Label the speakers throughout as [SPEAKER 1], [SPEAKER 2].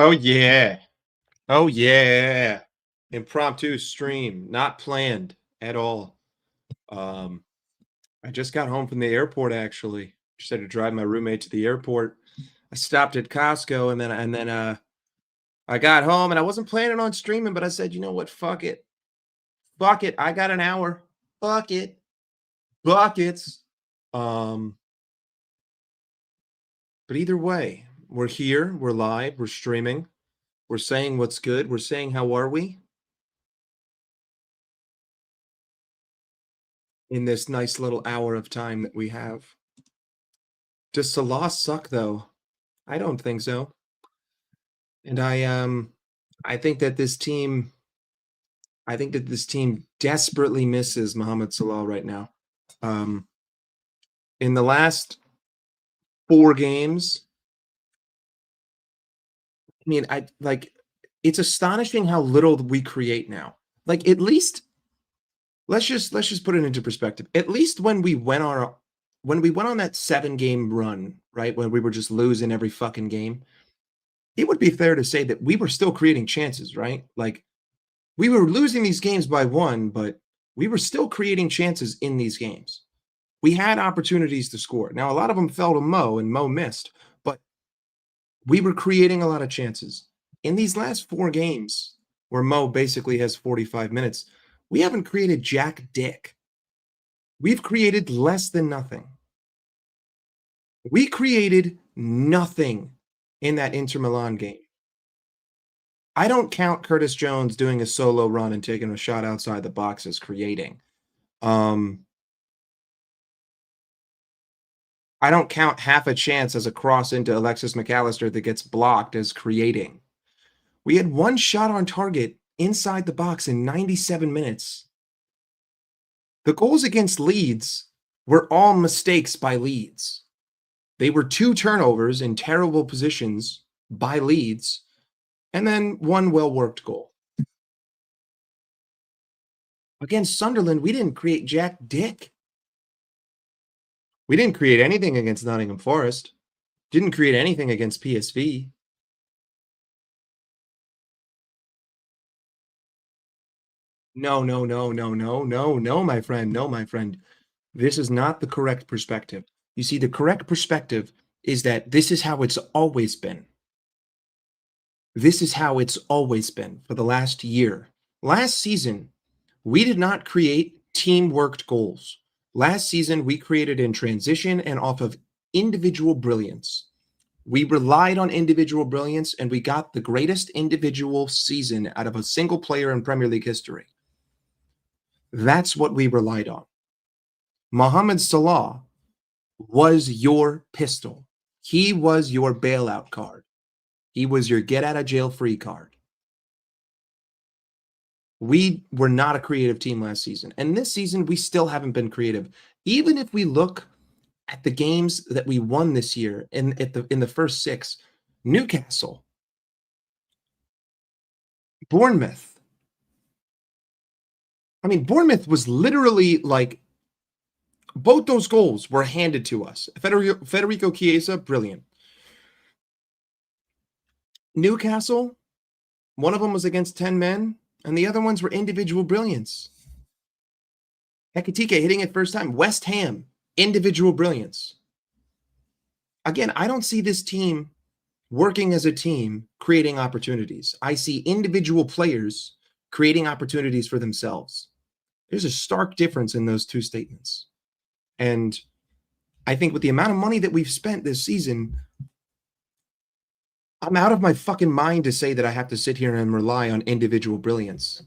[SPEAKER 1] Oh yeah. Oh yeah. Impromptu stream, not planned at all. Um, I just got home from the airport actually. Just had to drive my roommate to the airport. I stopped at Costco and then I got home and I wasn't planning on streaming, but I said, you know what? Fuck it. Fuck it. I got an hour. Fuck it. Buckets. Um, but either way, we're here, we're live, we're streaming, we're saying what's good, we're saying how are we? In this nice little hour of time that we have. Does Salah suck though? I don't think so. And I think that this team desperately misses Mohamed Salah right now. Um in the last 4 games, I mean, I like it's astonishing how little we create now. Like at least let's just put it into perspective. At least when we went on that 7-game run, right? When we were just losing every fucking game, it would be fair to say that we were still creating chances, right? Like we were losing these games by 1, but we were still creating chances in these games. We had opportunities to score. Now, a lot of them fell to Mo and Mo missed, but we were creating a lot of chances. In these last 4 games where Mo basically has 45 minutes, we haven't created jack dick. We've created less than nothing. We created nothing in that Inter Milan game. I don't count Curtis Jones doing a solo run and taking a shot outside the box as creating. I don't count half a chance as a cross into Alexis McAllister that gets blocked as creating. We had 1 shot on target inside the box in 97 minutes. The goals against Leeds were all mistakes by Leeds. They were 2 turnovers in terrible positions by Leeds, and then 1 well-worked goal. Against Sunderland, we didn't create jack dick. We didn't create anything against Nottingham Forest. Didn't create anything against PSV. No, no, no, no, no, no, no, my friend. No, my friend. This is not the correct perspective. You see, the correct perspective is that this is how it's always been. This is how it's always been for the last year. Last season, we did not create team-worked goals. Last season, we created in transition and off of individual brilliance. We relied on individual brilliance, and we got the greatest individual season out of a single player in Premier League history. That's what we relied on. Mohamed Salah was your pistol. He was your bailout card. He was your get-out-of-jail-free card. We were not a creative team last season. And this season, we still haven't been creative. Even if we look at the games that we won this year in the first 6, Newcastle, Bournemouth. I mean, Bournemouth was literally like both those goals were handed to us. Federico Chiesa, brilliant. Newcastle, one of them was against 10 men, and the other ones were individual brilliance. Ekitike hitting it first time. West Ham, individual brilliance. Again, I don't see this team working as a team, creating opportunities. I see individual players creating opportunities for themselves. There's a stark difference in those 2 statements. And I think with the amount of money that we've spent this season, I'm out of my fucking mind to say that I have to sit here and rely on individual brilliance.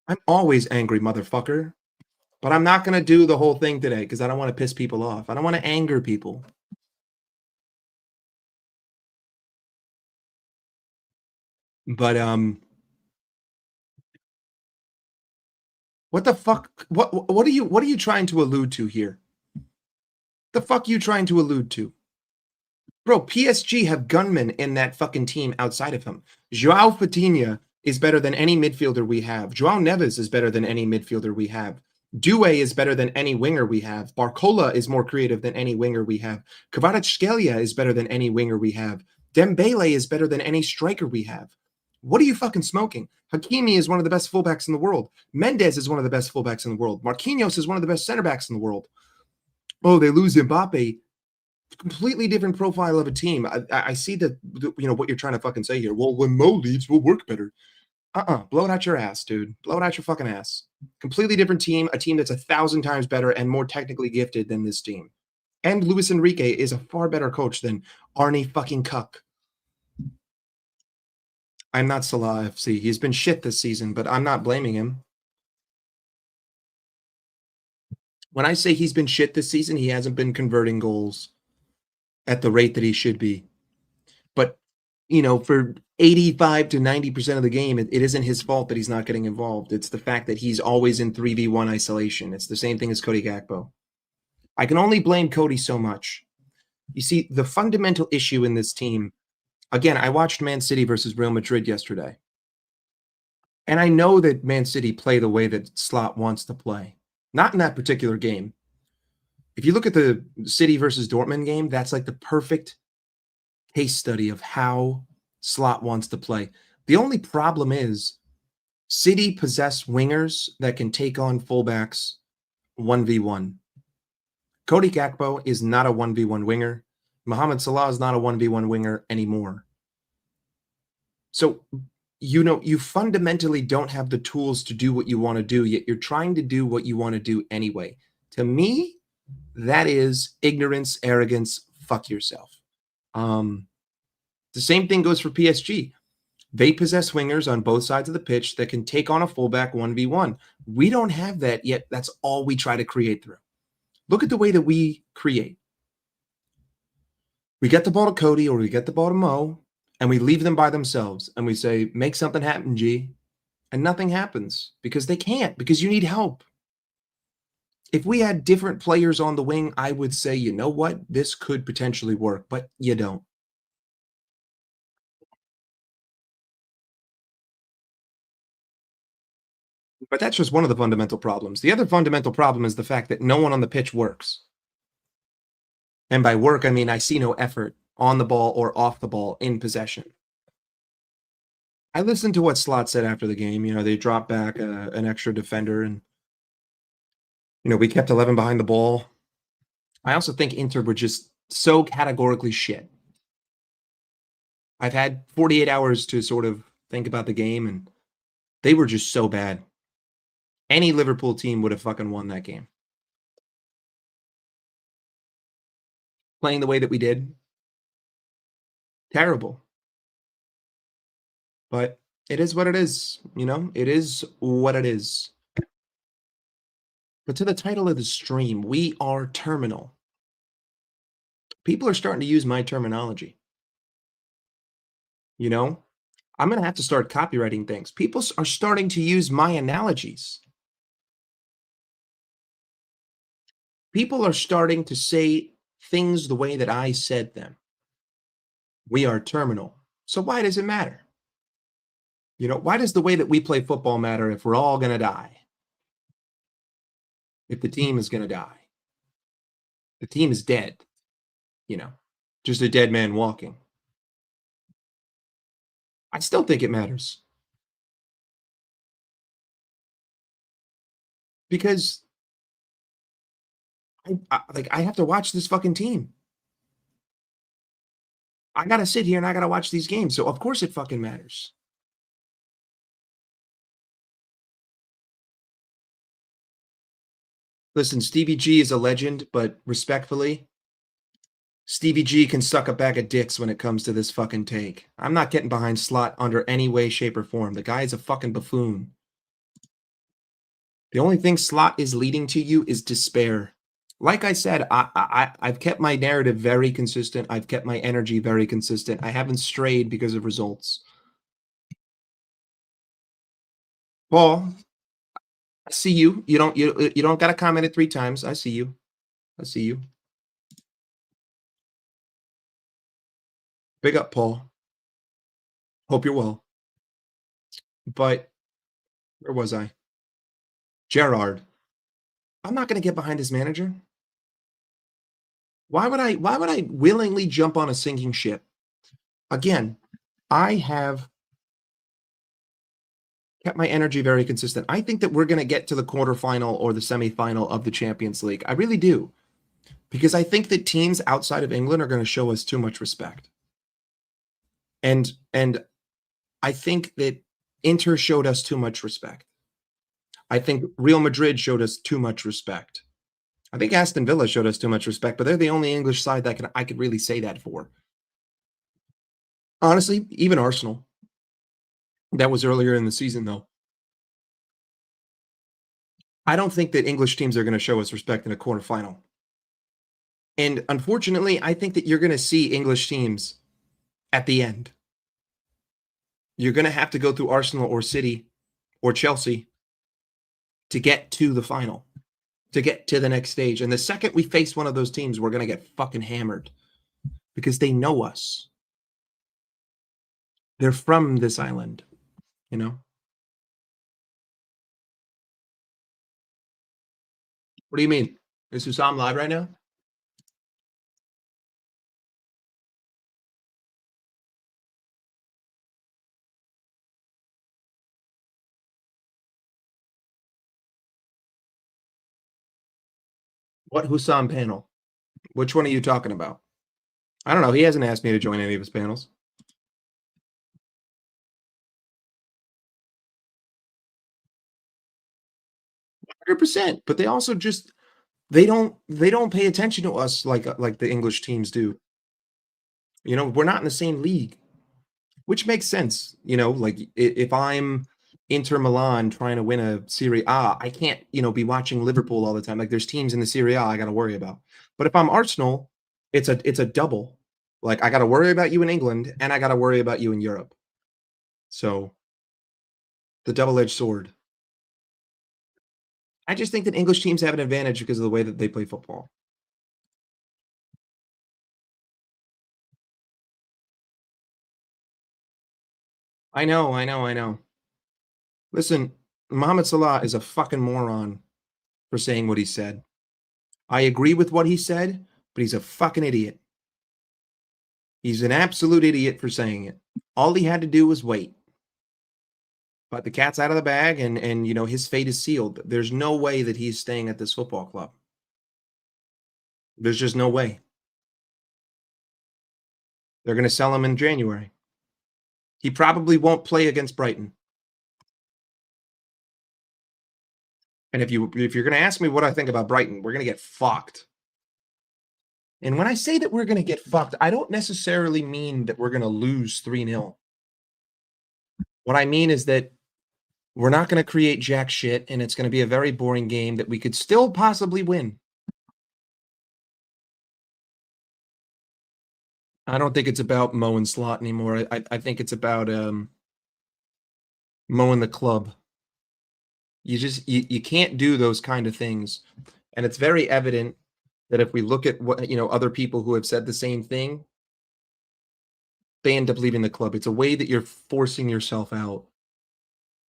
[SPEAKER 1] I'm always angry, motherfucker. But I'm not going to do the whole thing today because I don't want to piss people off. I don't want to anger people. But what the fuck? What are you trying to allude to here? The fuck you trying to allude to? Bro, PSG have gunmen in that fucking team outside of him. Joao Fatinha is better than any midfielder we have. Joao Neves is better than any midfielder we have. Due is better than any winger we have. Barcola is more creative than any winger we have. Kvaratskhelia is better than any winger we have. Dembele is better than any striker we have. What are you fucking smoking? Hakimi is one of the best fullbacks in the world. Mendes is one of the best fullbacks in the world. Marquinhos is one of the best center backs in the world. Oh, they lose Mbappe. Completely different profile of a team. I see that, you know, what you're trying to fucking say here. Well, when Mo leaves, we'll work better. Blow it out your ass, dude. Blow it out your fucking ass. Completely different team, a team that's 1,000 times better and more technically gifted than this team. And Luis Enrique is a far better coach than Arnie fucking Cuck. I'm not Salah FC. He's been shit this season, but I'm not blaming him. When I say he's been shit this season, he hasn't been converting goals at the rate that he should be. But, you know, for 85 to 90% of the game, it isn't his fault that he's not getting involved. It's the fact that he's always in 3v1 isolation. It's the same thing as Cody Gakpo. I can only blame Cody so much. You see, the fundamental issue in this team, again, I watched Man City versus Real Madrid yesterday. And I know that Man City play the way that Slot wants to play. Not in that particular game. If you look at the City versus Dortmund game, that's like the perfect case study of how Slot wants to play. The only problem is City possess wingers that can take on fullbacks 1v1. Cody Gakpo is not a 1v1 winger. Mohamed Salah is not a 1v1 winger anymore. So, you know, you fundamentally don't have the tools to do what you want to do, yet you're trying to do what you want to do anyway. To me, that is ignorance, arrogance, fuck yourself. The same thing goes for PSG. They possess wingers on both sides of the pitch that can take on a fullback 1v1. We don't have that yet. That's all we try to create through. Look at the way that we create. We get the ball to Cody or we get the ball to Mo, and we leave them by themselves. And we say, make something happen, G. And nothing happens because they can't, because you need help. If we had different players on the wing, I would say, you know what? This could potentially work, but you don't. But that's just one of the fundamental problems. The other fundamental problem is the fact that no one on the pitch works. And by work, I mean I see no effort on the ball or off the ball in possession. I listened to what Slot said after the game. You know, they dropped back an extra defender and, you know, we kept 11 behind the ball. I also think Inter were just so categorically shit. I've had 48 hours to sort of think about the game, and they were just so bad. Any Liverpool team would have fucking won that game. Playing the way that we did, terrible. But it is what it is, you know? It is what it is. But to the title of the stream, we are terminal. People are starting to use my terminology. You know? I'm going to have to start copywriting things. People are starting to use my analogies. People are starting to say things the way that I said them. We are terminal. So why does it matter? You know, why does the way that we play football matter if we're all going to die? If the team is going to die? The team is dead, you know, just a dead man walking. I still think it matters. Because I have to watch this fucking team. I got to sit here and I got to watch these games. So of course it fucking matters. Listen, Stevie G is a legend, but respectfully, Stevie G can suck a bag of dicks when it comes to this fucking take. I'm not getting behind Slot under any way, shape, or form. The guy is a fucking buffoon. The only thing Slot is leading to you is despair. Like I said, I've kept my narrative very consistent. I've kept my energy very consistent. I haven't strayed because of results. Paul, I see you. You don't got to comment it 3 times. I see you. I see you. Big up, Paul. Hope you're well. But where was I? Gerard. I'm not going to get behind this manager. Why would I willingly jump on a sinking ship? Again, I have kept my energy very consistent. I think that we're going to get to the quarterfinal or the semifinal of the Champions League. I really do. Because I think that teams outside of England are going to show us too much respect. And I think that Inter showed us too much respect. I think Real Madrid showed us too much respect. I think Aston Villa showed us too much respect, but they're the only English side that I could really say that for. Honestly, even Arsenal. That was earlier in the season, though. I don't think that English teams are going to show us respect in a quarterfinal. And unfortunately, I think that you're going to see English teams at the end. You're going to have to go through Arsenal or City or Chelsea to get to the final, to get to the next stage. And the second we face one of those teams, we're going to get fucking hammered because they know us. They're from this island, you know? What do you mean? Is Hussam live right now? What Hussam panel? Which one are you talking about? I don't know. He hasn't asked me to join any of his panels. 100%. But they also just they don't pay attention to us like the English teams do. You know, we're not in the same league, which makes sense. You know, like if I'm Inter Milan trying to win a Serie A, I can't, be watching Liverpool all the time. Like there's teams in the Serie A I got to worry about. But if I'm Arsenal, it's a double. Like I got to worry about you in England and I got to worry about you in Europe. So the double-edged sword. I just think that English teams have an advantage because of the way that they play football. I know, I know, I know. Listen, Mohamed Salah is a fucking moron for saying what he said. I agree with what he said, but he's a fucking idiot. He's an absolute idiot for saying it. All he had to do was wait. But the cat's out of the bag and his fate is sealed. There's no way that he's staying at this football club. There's just no way. They're going to sell him in January. He probably won't play against Brighton. And if you're going to ask me what I think about Brighton, we're going to get fucked. And when I say that we're going to get fucked, I don't necessarily mean that we're going to lose 3-0. What I mean is that we're not going to create jack shit, and it's going to be a very boring game that we could still possibly win. I don't think it's about mowing slot anymore. I think it's about mowing the club. You can't do those kind of things. And it's very evident that if we look at what other people who have said the same thing, they end up leaving the club. It's a way that you're forcing yourself out.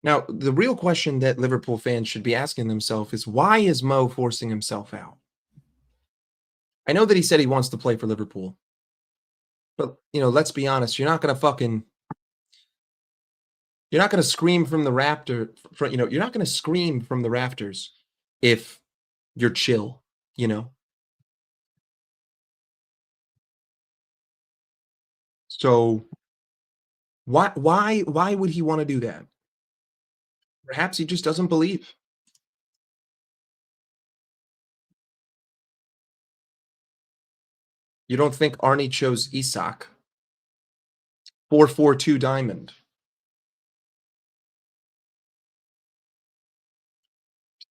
[SPEAKER 1] Now, the real question that Liverpool fans should be asking themselves is why is Mo forcing himself out? I know that he said he wants to play for Liverpool. But, let's be honest, you're not going to scream from the you're not going to scream from the rafters if you're chill, So why would he want to do that? Perhaps he just doesn't believe. You don't think Arnie chose Isak? 4-4-2 diamond.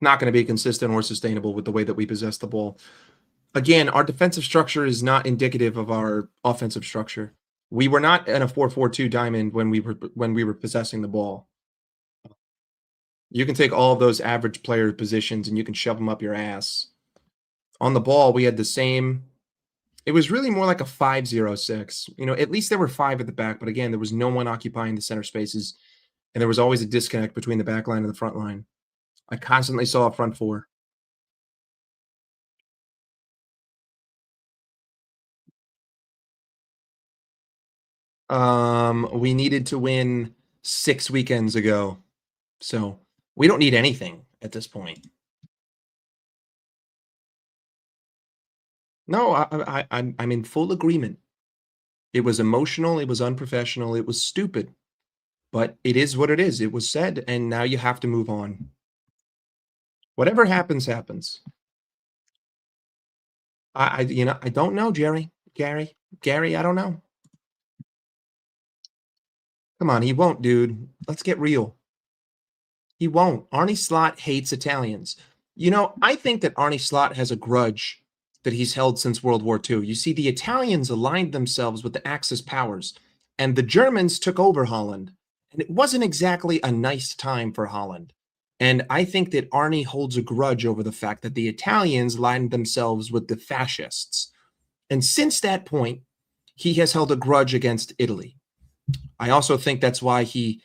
[SPEAKER 1] Not going to be consistent or sustainable with the way that we possess the ball. Again, our defensive structure is not indicative of our offensive structure. We were not in a 4-4-2 diamond when we were possessing the ball. You can take all of those average player positions and you can shove them up your ass. On the ball, we had the same. It was really more like a 5-0-6. At least there were 5 at the back, but again, there was no one occupying the center spaces, and there was always a disconnect between the back line and the front line. I constantly saw a front 4. We needed to win 6 weekends ago, so we don't need anything at this point. No, I'm in full agreement. It was emotional, it was unprofessional, it was stupid, but it is what it is. It was said, and now you have to move on. Whatever happens, happens. I don't know, Jerry, Gary, I don't know. Come on, he won't, dude. Let's get real. He won't. Arnie Slot hates Italians. I think that Arnie Slot has a grudge that he's held since World War II. You see, the Italians aligned themselves with the Axis powers, and the Germans took over Holland. And it wasn't exactly a nice time for Holland. And I think that Arnie holds a grudge over the fact that the Italians aligned themselves with the fascists. And since that point, he has held a grudge against Italy. I also think that's why he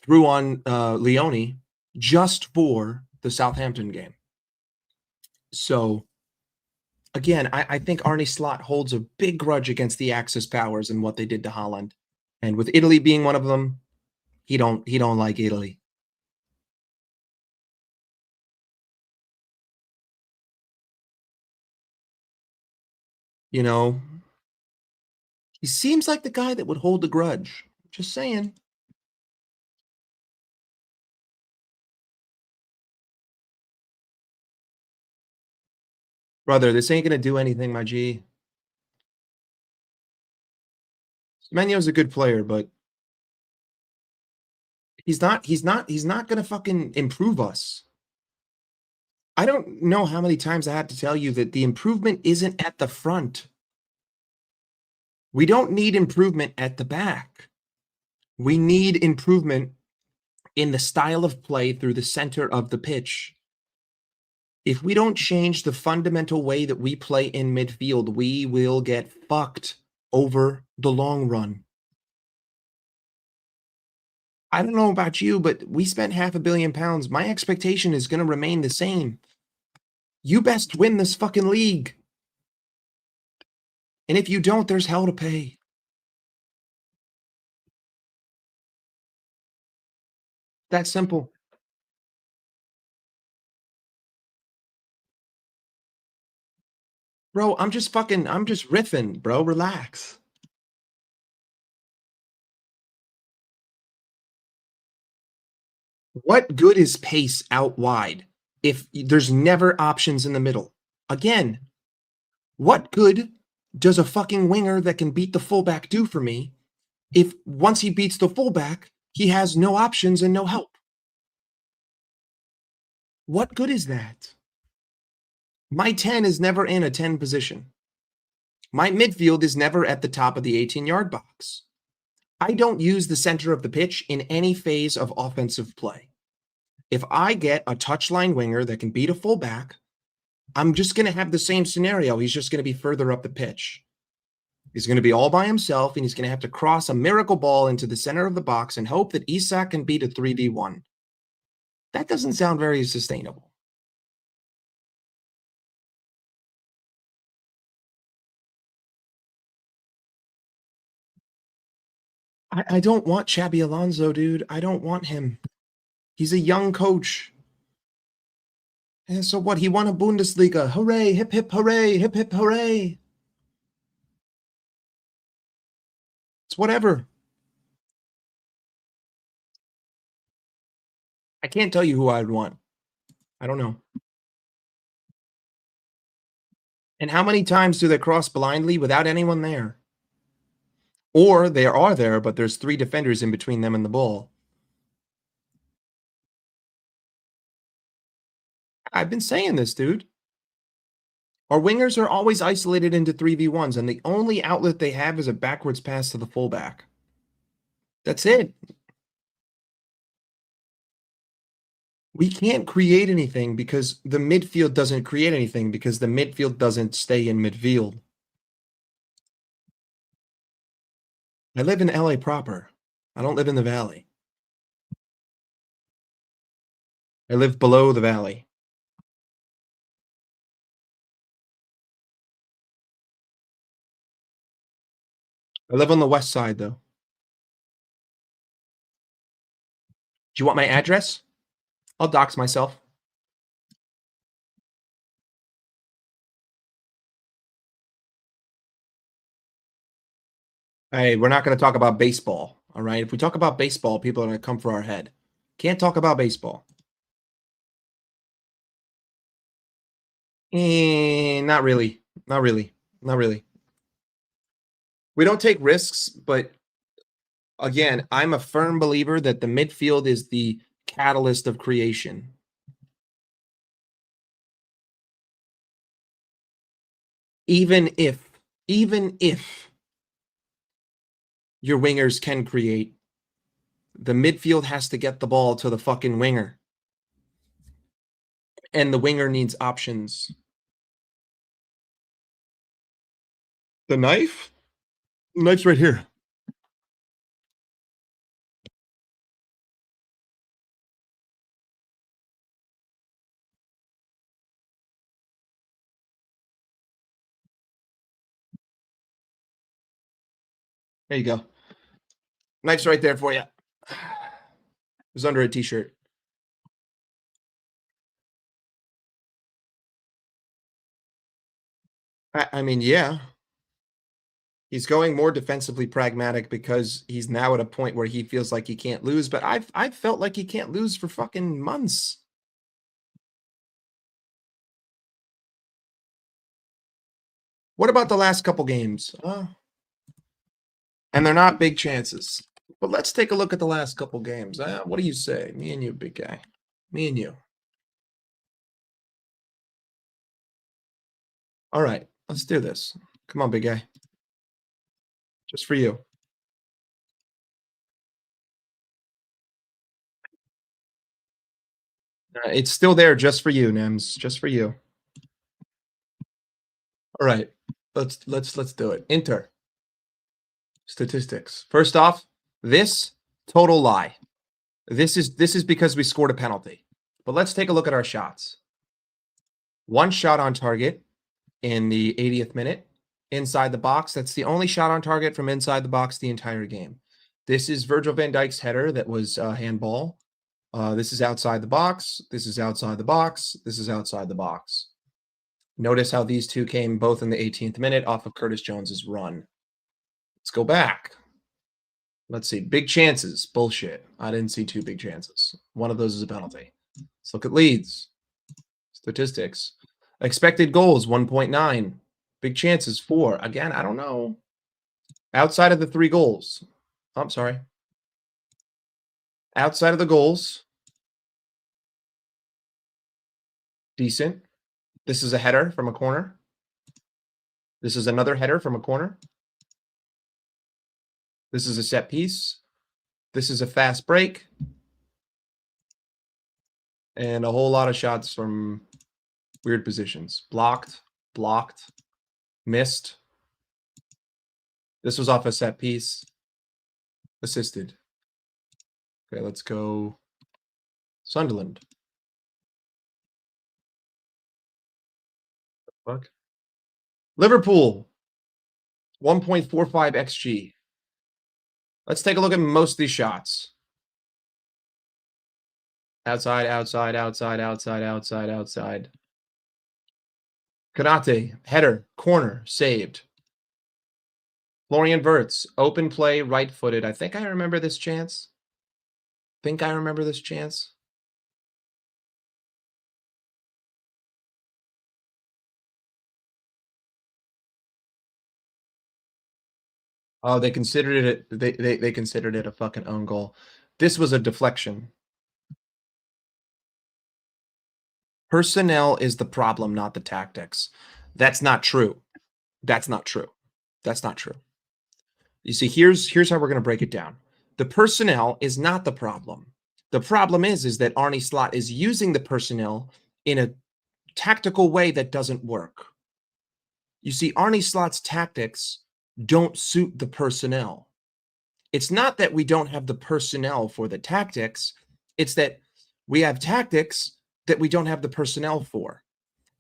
[SPEAKER 1] threw on Leone just for the Southampton game. So again, I think Arnie Slot holds a big grudge against the Axis powers and what they did to Holland. And with Italy being one of them, he don't like Italy. You know, he seems like the guy that would hold a grudge. Just saying. Brother, this ain't gonna do anything, my G. Semenyo's a good player, but he's not gonna fucking improve us. I don't know how many times I had to tell you that the improvement isn't at the front. We don't need improvement at the back. We need improvement in the style of play through the center of the pitch. If we don't change the fundamental way that we play in midfield, we will get fucked over the long run. I don't know about you, but we spent £500 million. My expectation is going to remain the same. You best win this fucking league. And if you don't, there's hell to pay. That's simple. Bro, I'm just riffing, bro. Relax. What good is pace out wide if there's never options in the middle? Again, what good does a fucking winger that can beat the fullback do for me if once he beats the fullback, he has no options and no help? What good is that? My 10 is never in a 10 position. My midfield is never at the top of the 18-yard box. I don't use the center of the pitch in any phase of offensive play. If I get a touchline winger that can beat a fullback, I'm just going to have the same scenario. He's just going to be further up the pitch. He's going to be all by himself, and he's going to have to cross a miracle ball into the center of the box and hope that Isak can beat a 3v1. That doesn't sound very sustainable. I don't want Xabi Alonso, dude. I don't want him. He's a young coach. And so what? He won a Bundesliga. Hooray, hip, hip, hooray, hip, hip, hooray. It's whatever. I can't tell you who I'd want. I don't know. And how many times do they cross blindly without anyone there? Or they are there, but there's 3 defenders in between them and the ball. I've been saying this, dude. Our wingers are always isolated into 3v1s, and the only outlet they have is a backwards pass to the fullback. That's it. We can't create anything because the midfield doesn't create anything because the midfield doesn't stay in midfield. I live in LA proper. I don't live in the valley. I live below the valley. I live on the west side, though. Do you want my address? I'll dox myself. Hey, we're not going to talk about baseball, all right? If we talk about baseball, people are going to come for our head. Can't talk about baseball. Not really. Not really. Not really. We don't take risks, but again, I'm a firm believer that the midfield is the catalyst of creation. Even if your wingers can create, the midfield has to get the ball to the fucking winger. And the winger needs options. The knife? The knife's right here. There you go. Knife's right there for you. It was under a t-shirt. I mean, yeah. He's going more defensively pragmatic because he's now at a point where he feels like he can't lose, but I've felt like he can't lose for fucking months. What about the last couple games? And they're not big chances. But let's take a look at the last couple games. What do you say? Me and you, big guy. Me and you. All right, let's do this. Come on, big guy. Just for you. It's still there just for you, Nems. Just for you. All right. Let's do it. Enter. Statistics. First off, this total lie. This is because we scored a penalty. But let's take a look at our shots. One shot on target in the 80th minute inside the box. That's the only shot on target from inside the box the entire game. This is Virgil van Dijk's header that was handball. This is outside the box. This is outside the box. This is outside the box. Notice how these two came both in the 18th minute off of Curtis Jones's run. Let's go back. Let's see. Big chances. Bullshit. I didn't see two big chances. One of those is a penalty. Let's look at leads. Statistics. Expected goals, 1.9. Big chances, 4. Again, I don't know. Outside of the 3 goals. Oh, I'm sorry. Outside of the goals. Decent. This is a header from a corner. This is another header from a corner. This is a set piece. This is a fast break. And a whole lot of shots from weird positions. Blocked, missed. This was off a set piece. Assisted. Okay, let's go Sunderland. Fuck. Liverpool, 1.45 XG. Let's take a look at most of these shots. Outside. Konate, header, corner, saved. Florian Wirtz, open play, right-footed. I think I remember this chance. Oh, they considered it. They considered it a fucking own goal. This was a deflection. Personnel is the problem, not the tactics. That's not true. That's not true. That's not true. You see, here's how we're going to break it down. The personnel is not the problem. The problem is that Arne Slot is using the personnel in a tactical way that doesn't work. You see, Arne Slot's tactics don't suit the personnel. It's not that we don't have the personnel for the tactics. It's that we have tactics that we don't have the personnel for.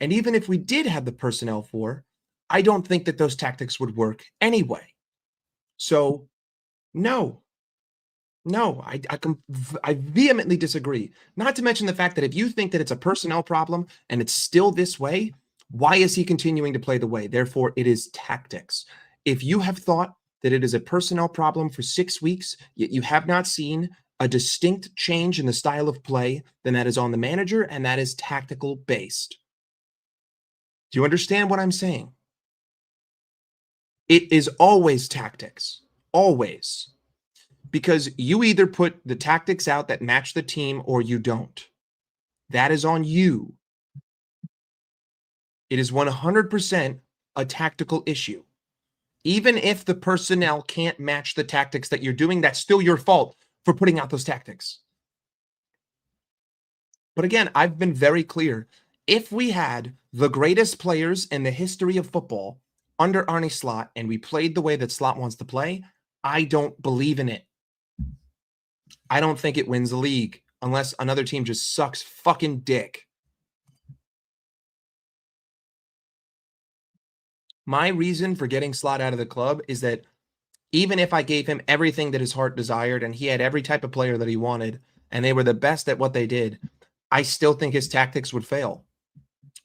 [SPEAKER 1] And even if we did have the personnel for, I don't think that those tactics would work anyway. So, no, no, I vehemently disagree. Not to mention the fact that if you think that it's a personnel problem and it's still this way, why is he continuing to play the way? Therefore, it is tactics. If you have thought that it is a personnel problem for 6 weeks, yet you have not seen a distinct change in the style of play, then that is on the manager and that is tactical based. Do you understand what I'm saying? It is always tactics. Always. Because you either put the tactics out that match the team or you don't. That is on you. It is 100% a tactical issue. Even if the personnel can't match the tactics that you're doing, that's still your fault for putting out those tactics. But again, I've been very clear. If we had the greatest players in the history of football under Arne Slot and we played the way that Slot wants to play, I don't believe in it. I don't think it wins the league unless another team just sucks fucking dick. My reason for getting Slot out of the club is that even if I gave him everything that his heart desired and he had every type of player that he wanted and they were the best at what they did, I still think his tactics would fail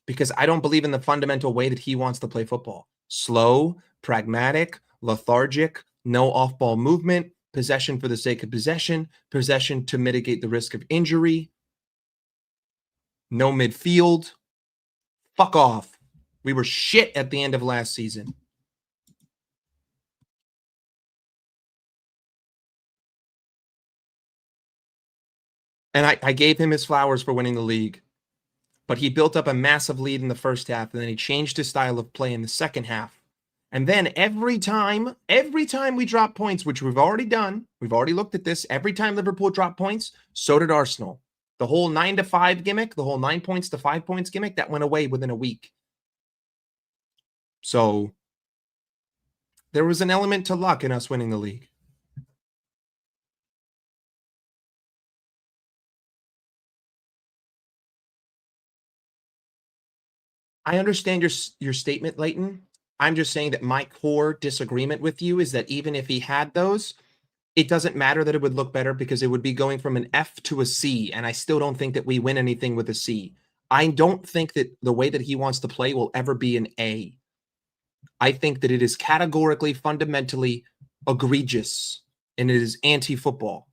[SPEAKER 1] because I don't believe in the fundamental way that he wants to play football. Slow, pragmatic, lethargic, no off-ball movement, possession for the sake of possession to mitigate the risk of injury, no midfield. Fuck off. We were shit at the end of last season. And I gave him his flowers for winning the league. But he built up a massive lead in the first half, and then he changed his style of play in the second half. And then every time we drop points, which we've already done, we've already looked at this, every time Liverpool dropped points, so did Arsenal. The whole 9-5 gimmick, the whole 9 points to 5 points gimmick, that went away within a week. So there was an element to luck in us winning the league. I understand your statement, Leighton. I'm just saying that my core disagreement with you is that even if he had those, it doesn't matter that it would look better because it would be going from an F to a C, and I still don't think that we win anything with a C. I don't think that the way that he wants to play will ever be an A. I think that it is categorically, fundamentally egregious, and it is anti-football.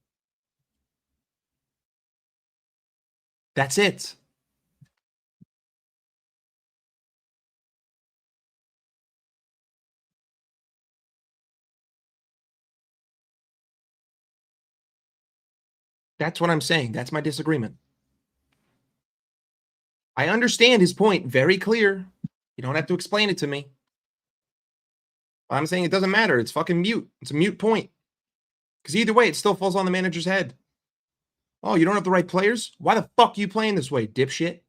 [SPEAKER 1] That's it. That's what I'm saying. That's my disagreement. I understand his point. Very clear. You don't have to explain it to me. I'm saying it doesn't matter. It's fucking mute. It's a mute point. Because either way, it still falls on the manager's head. Oh, you don't have the right players? Why the fuck are you playing this way, dipshit?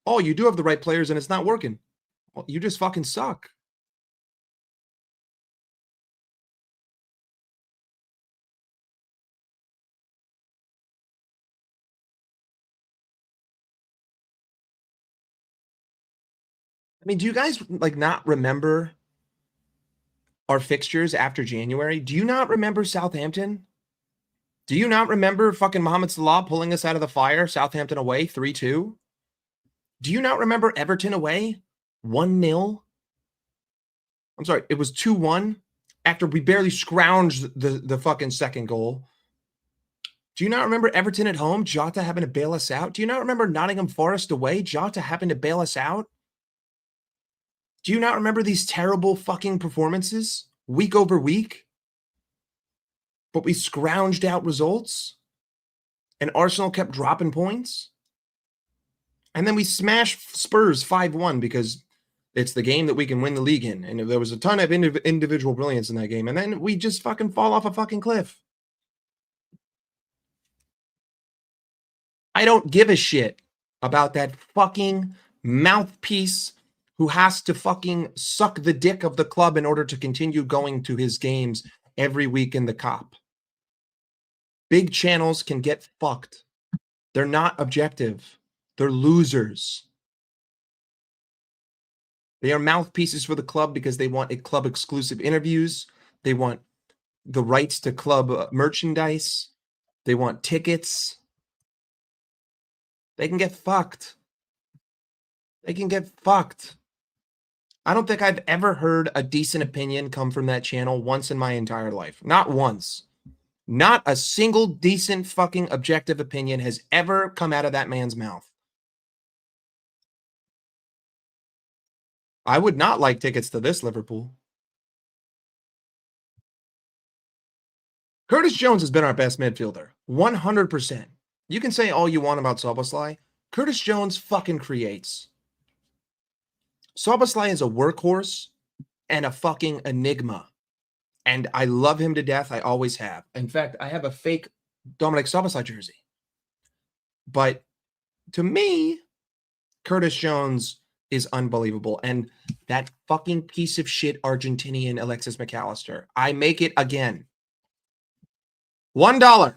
[SPEAKER 1] Oh, you do have the right players and it's not working. Well, you just fucking suck. I mean, do you guys like not remember our fixtures after January? Do you not remember Southampton? Do you not remember fucking Mohamed Salah pulling us out of the fire, Southampton away, 3-2? Do you not remember Everton away, 1-0? I'm sorry, it was 2-1 after we barely scrounged the fucking second goal. Do you not remember Everton at home, Jota having to bail us out? Do you not remember Nottingham Forest away, Jota having to bail us out? Do you not remember these terrible fucking performances week over week? But we scrounged out results and Arsenal kept dropping points. And then we smashed Spurs 5-1 because it's the game that we can win the league in. And there was a ton of individual brilliance in that game. And then we just fucking fall off a fucking cliff. I don't give a shit about that fucking mouthpiece who has to fucking suck the dick of the club in order to continue going to his games every week in the cop. Big channels can get fucked. They're not objective. They're losers. They are mouthpieces for the club because they want club exclusive interviews. They want the rights to club merchandise. They want tickets. They can get fucked. They can get fucked. I don't think I've ever heard a decent opinion come from that channel once in my entire life. Not once. Not a single decent fucking objective opinion has ever come out of that man's mouth. I would not like tickets to this Liverpool. Curtis Jones has been our best midfielder. 100%. You can say all you want about Szoboszlai. Curtis Jones fucking creates. Szoboszlai is a workhorse and a fucking enigma. And I love him to death. I always have. In fact, I have a fake Dominik Szoboszlai jersey. But to me, Curtis Jones is unbelievable. And that fucking piece of shit Argentinian Alexis McAllister. I make it again. $1.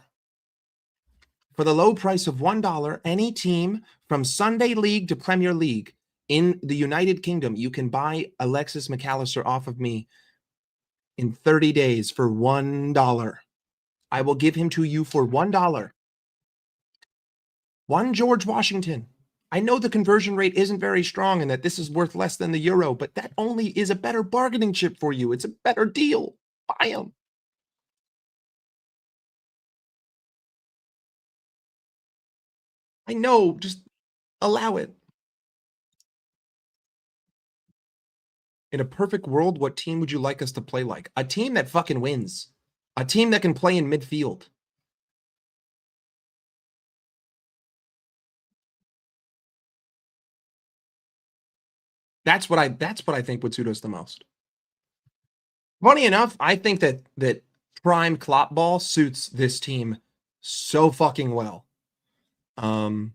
[SPEAKER 1] For the low price of $1, any team from Sunday League to Premier League in the United Kingdom, you can buy Alexis McAllister off of me in 30 days for $1. I will give him to you for $1. One George Washington. I know the conversion rate isn't very strong and that this is worth less than the euro, but that only is a better bargaining chip for you. It's a better deal. Buy him. I know, just allow it. In a perfect world, what team would you like us to play like? A team that fucking wins. A team that can play in midfield. That's what I think would suit us the most. Funny enough, I think that prime Klopp ball suits this team so fucking well. I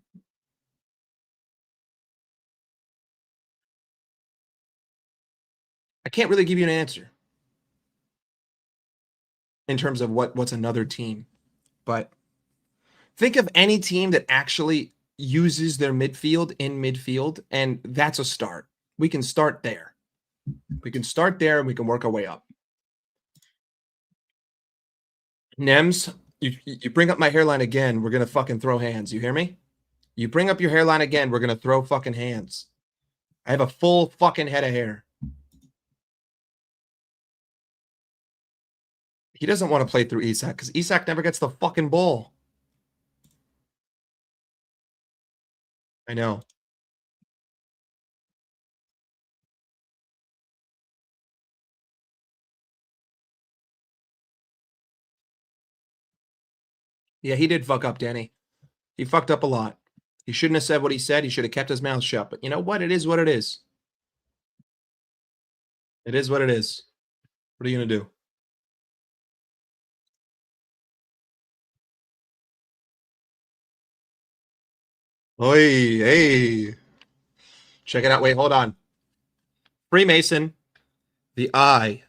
[SPEAKER 1] can't really give you an answer in terms of what's another team, but think of any team that actually uses their midfield in midfield, and that's a start. We can start there. We can start there and we can work our way up. Nems, you bring up my hairline again, we're going to fucking throw hands. You hear me? You bring up your hairline again, we're going to throw fucking hands. I have a full fucking head of hair. He doesn't want to play through Isak because Isak never gets the fucking ball. I know. Yeah, he did fuck up, Danny. He fucked up a lot. He shouldn't have said what he said. He should have kept his mouth shut. But you know what? It is what it is. It is what it is. What are you going to do? Oi, hey. Check it out. Wait, hold on. Freemason, the eye.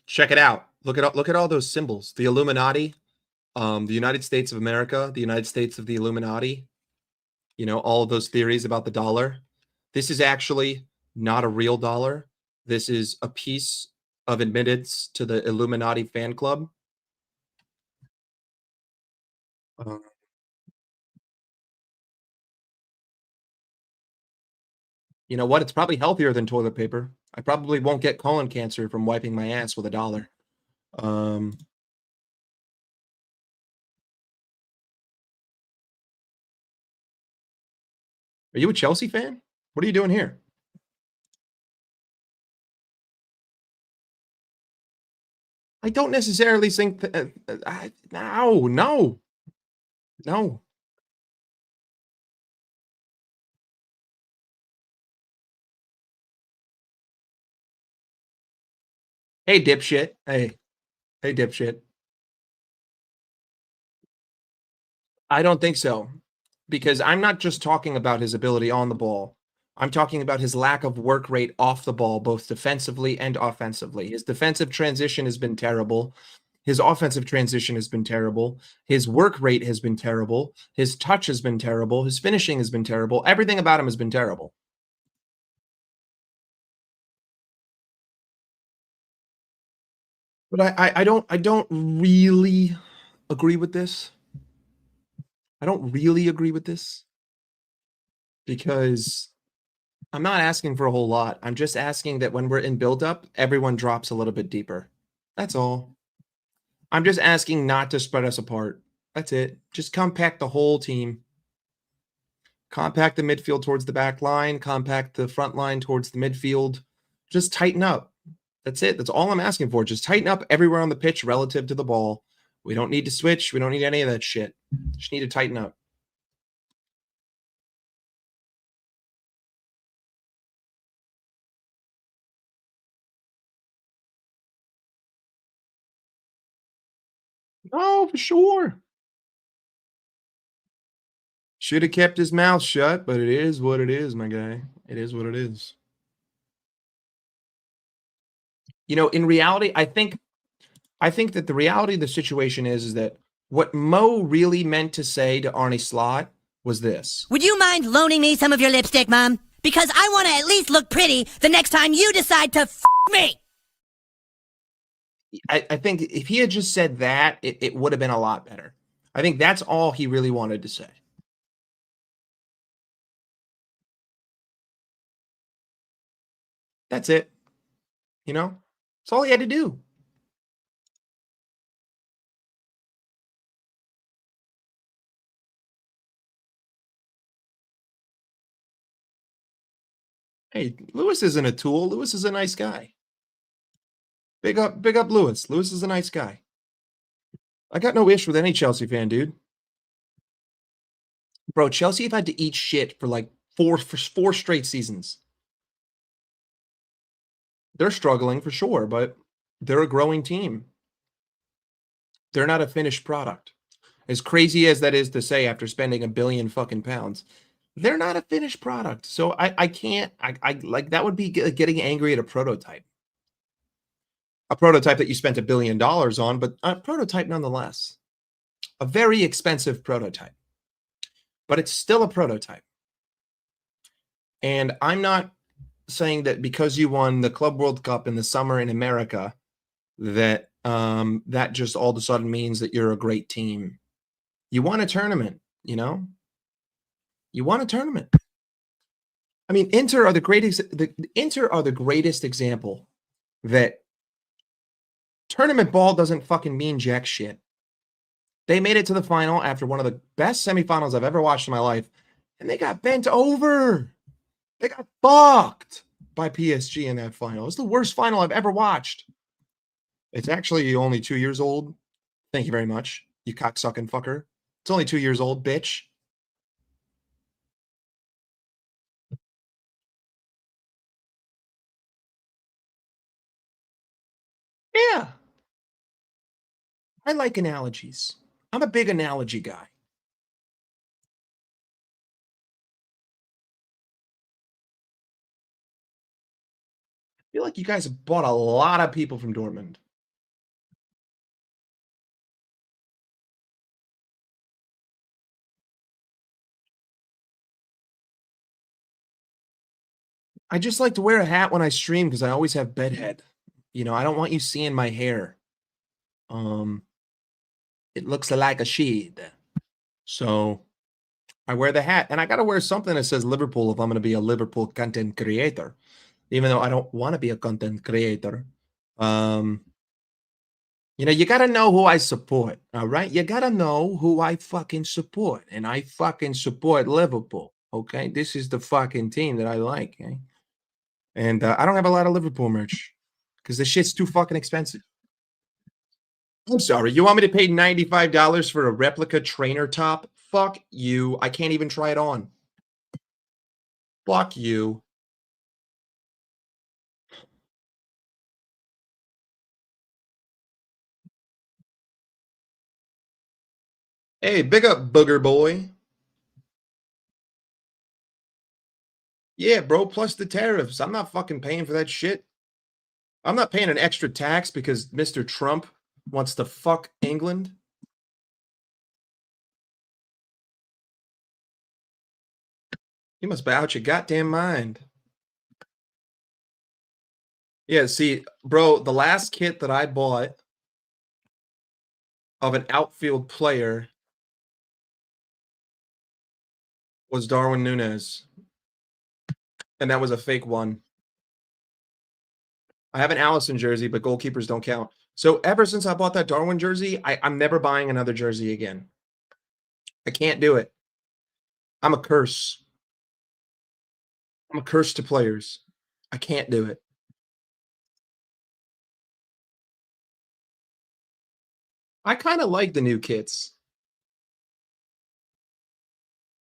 [SPEAKER 1] Check it out. Look at all those symbols. The Illuminati, the United States of America, the United States of the Illuminati. You know, all of those theories about the dollar. This is actually not a real dollar. This is a piece of admittance to the Illuminati fan club. You know what? It's probably healthier than toilet paper. I probably won't get colon cancer from wiping my ass with $1. Are you a Chelsea fan? What are you doing here? I don't necessarily think that. No. Hey, dipshit. Hey, dipshit. I don't think so, because I'm not just talking about his ability on the ball. I'm talking about his lack of work rate off the ball, both defensively and offensively. His defensive transition has been terrible. His offensive transition has been terrible. His work rate has been terrible. His touch has been terrible. His finishing has been terrible. Everything about him has been terrible. But I don't really agree with this. I don't really agree with this because I'm not asking for a whole lot. I'm just asking that when we're in buildup, everyone drops a little bit deeper. That's all. I'm just asking not to spread us apart. That's it. Just compact the whole team. Compact the midfield towards the back line, compact the front line towards the midfield. Just tighten up. That's it. That's all I'm asking for. Just tighten up everywhere on the pitch relative to the ball. We don't need to switch. We don't need any of that shit. Just need to tighten up. Oh, for sure. Should have kept his mouth shut, but it is what it is, my guy. It is what it is. You know, in reality, I think that the reality of the situation is that what Mo really meant to say to Arnie Slot was this.
[SPEAKER 2] Would you mind loaning me some of your lipstick, Mom? Because I want to at least look pretty the next time you decide to f me.
[SPEAKER 1] I think if he had just said that, it would have been a lot better. I think that's all he really wanted to say. That's it. You know, that's all he had to do. Hey, Lewis isn't a tool. Lewis is a nice guy. Big up Lewis. Lewis is a nice guy. I got no issue with any Chelsea fan, dude. Bro, Chelsea have had to eat shit for like four straight seasons. They're struggling for sure, but they're a growing team. They're not a finished product. As crazy as that is to say after spending a billion fucking pounds, they're not a finished product. So I can't, I like that would be getting angry at a prototype. A prototype that you spent $1 billion on, but a prototype nonetheless. A very expensive prototype. But it's still a prototype. And I'm not saying that because you won the Club World Cup in the summer in America, that that just all of a sudden means that you're a great team. You won a tournament, you know? You won a tournament. I mean, Inter are the greatest example that tournament ball doesn't fucking mean jack shit. They made it to the final after one of the best semifinals I've ever watched in my life, and they got bent over. They got fucked by PSG in that final. It's the worst final I've ever watched. It's actually only 2 years old. Thank you very much, you cocksucking fucker. It's only 2 years old, bitch. Yeah. I like analogies. I'm a big analogy guy. I feel like you guys have bought a lot of people from Dortmund. I just like to wear a hat when I stream because I always have bedhead. You know, I don't want you seeing my hair. It looks like a shade. So I wear the hat, and I got to wear something that says Liverpool if I'm going to be a Liverpool content creator, even though I don't want to be a content creator. You know, you got to know who I support. All right. You got to know who I fucking support. And I fucking support Liverpool. Okay. This is the fucking team that I like. Okay? And I don't have a lot of Liverpool merch because the shit's too fucking expensive. I'm sorry. You want me to pay $95 for a replica trainer top? Fuck you. I can't even try it on. Fuck you. Hey, big up Booger Boy. Yeah, bro, plus the tariffs. I'm not fucking paying for that shit. I'm not paying an extra tax because Mr. Trump wants to fuck England. You must be out your goddamn mind. Yeah, see, bro, the last kit that I bought of an outfield player was Darwin Nunez. And that was a fake one. I have an Allison jersey, but goalkeepers don't count. So ever since I bought that Darwin jersey, I'm never buying another jersey again. I can't do it. I'm a curse. I'm a curse to players. I can't do it. I kind of like the new kits.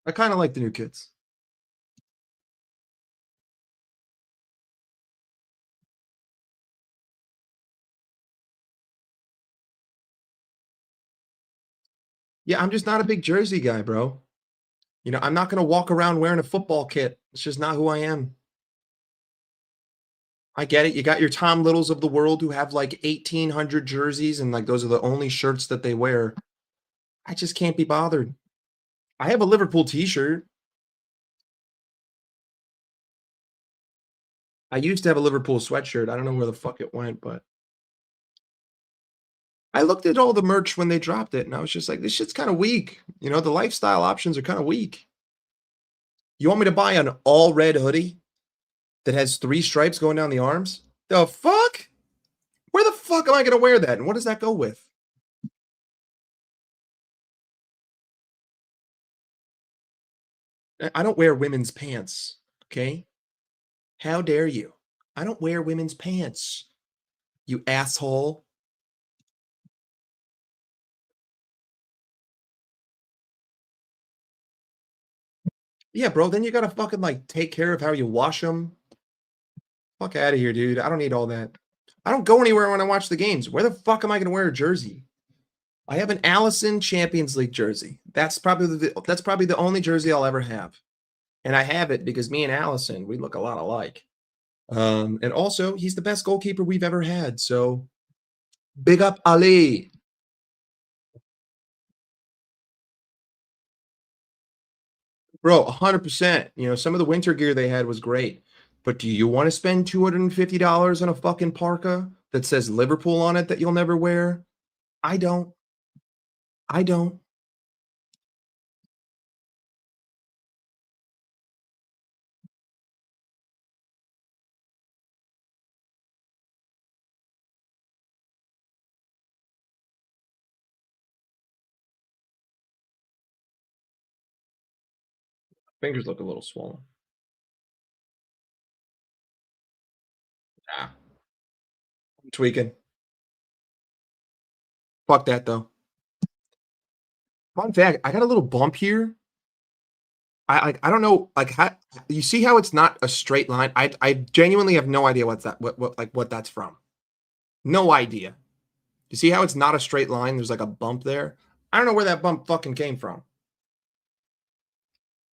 [SPEAKER 1] I kind of like the new kits. Yeah, I'm just not a big jersey guy, bro. You know, I'm not going to walk around wearing a football kit. It's just not who I am. I get it. You got your Tom Littles of the world who have like 1,800 jerseys and like those are the only shirts that they wear. I just can't be bothered. I have a Liverpool t-shirt. I used to have a Liverpool sweatshirt. I don't know where the fuck it went, but I looked at all the merch when they dropped it and I was just like, this shit's kind of weak. You know, the lifestyle options are kind of weak. You want me to buy an all red hoodie that has 3 stripes going down the arms? The fuck? Where the fuck am I going to wear that? And what does that go with? I don't wear women's pants. Okay. How dare you? I don't wear women's pants. You asshole. Yeah, bro. Then you got to fucking like take care of how you wash them. Fuck out of here, dude. I don't need all that. I don't go anywhere when I watch the games. Where the fuck am I going to wear a jersey? I have an Allison Champions League jersey. That's probably the only jersey I'll ever have. And I have it because me and Allison, we look a lot alike. And also, he's the best goalkeeper we've ever had. So, big up Ali. Bro, 100%. You know, some of the winter gear they had was great. But do you want to spend $250 on a fucking parka that says Liverpool on it that you'll never wear? I don't. I don't. Fingers look a little swollen. Yeah. I'm tweaking. Fuck that though. Fun fact, I got a little bump here. I don't know like how you see how it's not a straight line. I genuinely have no idea what's that what that's from. No idea. You see how it's not a straight line? There's like a bump there. I don't know where that bump fucking came from.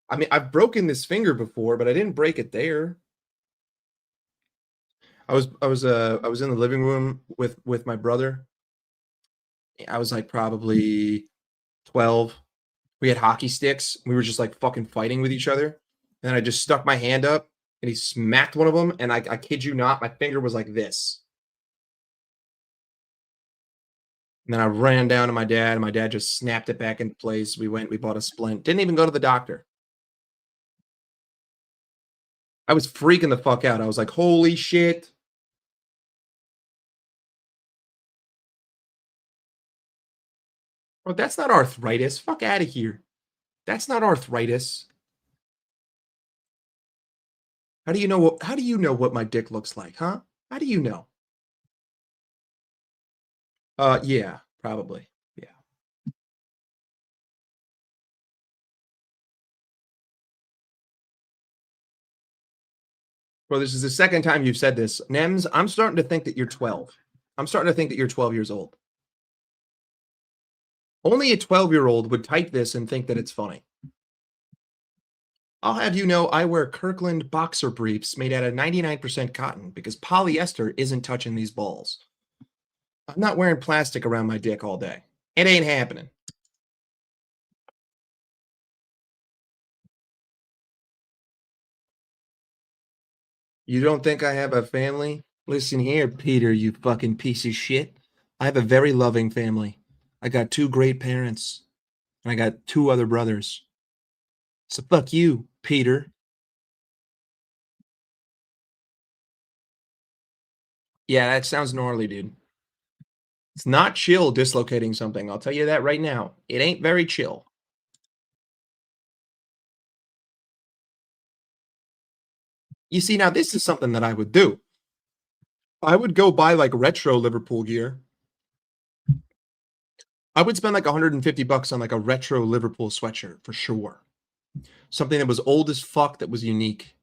[SPEAKER 1] I mean, I've broken this finger before, but I didn't break it there. I was in the living room with my brother. I was like probably 12. We had hockey sticks. We were just like fucking fighting with each other. And I just stuck my hand up and he smacked one of them. And I kid you not, my finger was like this. And then I ran down to my dad and my dad just snapped it back into place. We bought a splint. Didn't even go to the doctor. I was freaking the fuck out. I was like, holy shit. Bro, that's not arthritis. Fuck out of here. That's not arthritis. How do you know what my dick looks like, huh? How do you know? Yeah, probably. Yeah. Well, this is the second time you've said this. Nems, I'm starting to think that you're 12. I'm starting to think that you're 12 years old. Only a 12-year-old would type this and think that it's funny. I'll have you know I wear Kirkland boxer briefs made out of 99% cotton because polyester isn't touching these balls. I'm not wearing plastic around my dick all day. It ain't happening. You don't think I have a family? Listen here, Peter, you fucking piece of shit. I have a very loving family. I got 2 great parents, and I got 2 other brothers. So fuck you, Peter. Yeah, that sounds gnarly, dude. It's not chill dislocating something, I'll tell you that right now. It ain't very chill. You see, now this is something that I would do. I would go buy, like, retro Liverpool gear. I would spend, like, 150 bucks on, like, a retro Liverpool sweatshirt for sure. Something that was old as fuck that was unique.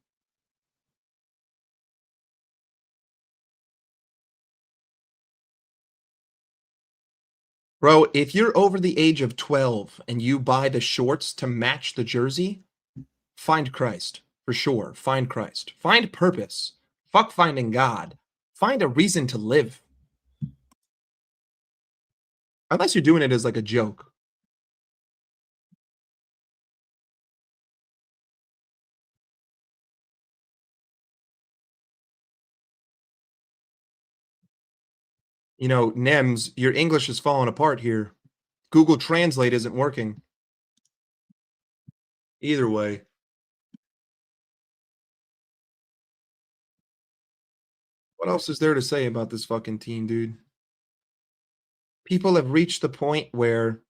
[SPEAKER 1] Bro, if you're over the age of 12 and you buy the shorts to match the jersey, find Christ, for sure. Find Christ. Find purpose. Fuck finding God. Find a reason to live. Unless you're doing it as, like, a joke. You know, Nems, your English is falling apart here. Google Translate isn't working. Either way. What else is there to say about this fucking team, dude? People have reached the point where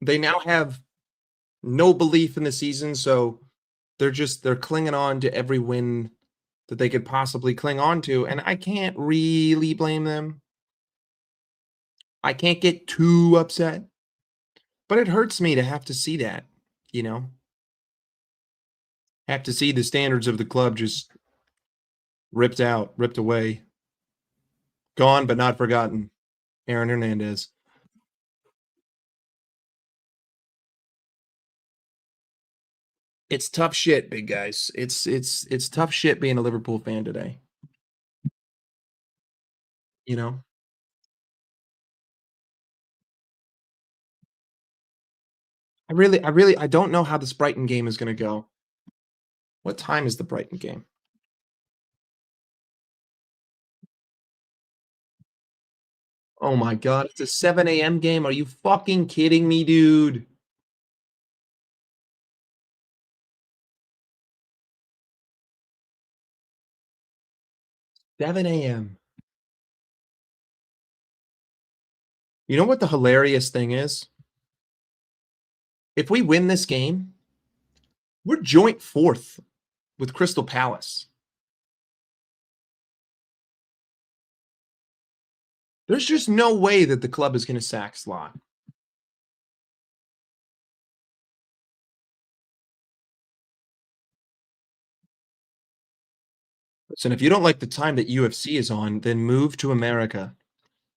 [SPEAKER 1] they now have no belief in the season, so they're clinging on to every win that they could possibly cling on to, and I can't really blame them. I can't get too upset, but it hurts me to have to see that, you know? Have to see the standards of the club just ripped out, ripped away, gone but not forgotten. Aaron Hernandez. It's tough shit, big guys. It's tough shit being a Liverpool fan today. You know? I don't know how this Brighton game is gonna go. What time is the Brighton game? Oh my god, it's a 7 AM game. Are you fucking kidding me, dude? 7 AM. You know what the hilarious thing is? If we win this game, we're joint 4th with Crystal Palace. There's just no way that the club is gonna sack Slot. Listen, if you don't like the time that UFC is on, then move to America.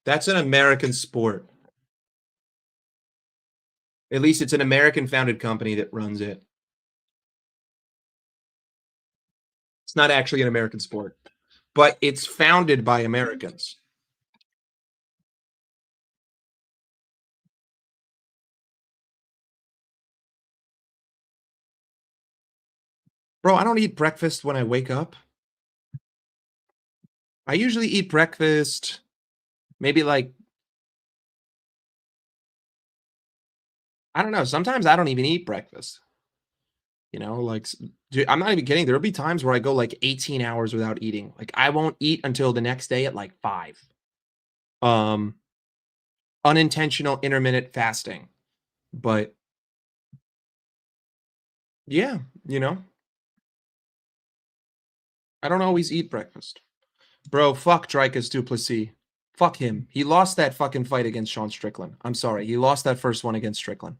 [SPEAKER 1] That's an American sport. At least it's an American-founded company that runs it. It's not actually an American sport, but it's founded by Americans. Bro, I don't eat breakfast when I wake up. I usually eat breakfast maybe like I don't know, sometimes I don't even eat breakfast. You know, like dude, I'm not even kidding. There'll be times where I go like 18 hours without eating. Like I won't eat until the next day at like 5. Um Unintentional intermittent fasting. But yeah, you know, I don't always eat breakfast. Bro, fuck Dricus du Plessis. Fuck him. He lost that fucking fight against Sean Strickland. I'm sorry. He lost that first one against Strickland.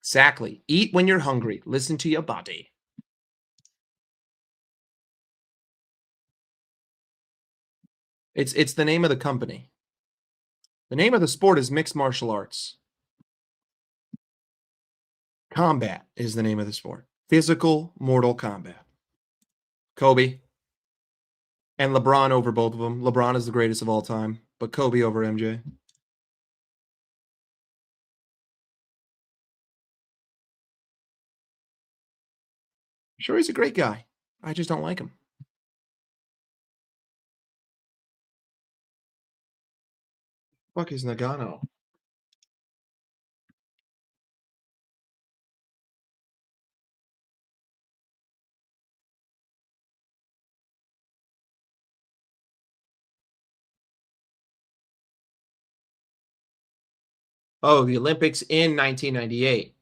[SPEAKER 1] Exactly. Eat when you're hungry. Listen to your body. It's the name of the company. The name of the sport is mixed martial arts. Combat is the name of the sport. Physical Mortal Kombat. Kobe and LeBron over both of them. LeBron is the greatest of all time, but Kobe over MJ. Sure, he's a great guy. I just don't like him. Fuck is Nagano? Oh, the Olympics in 1998.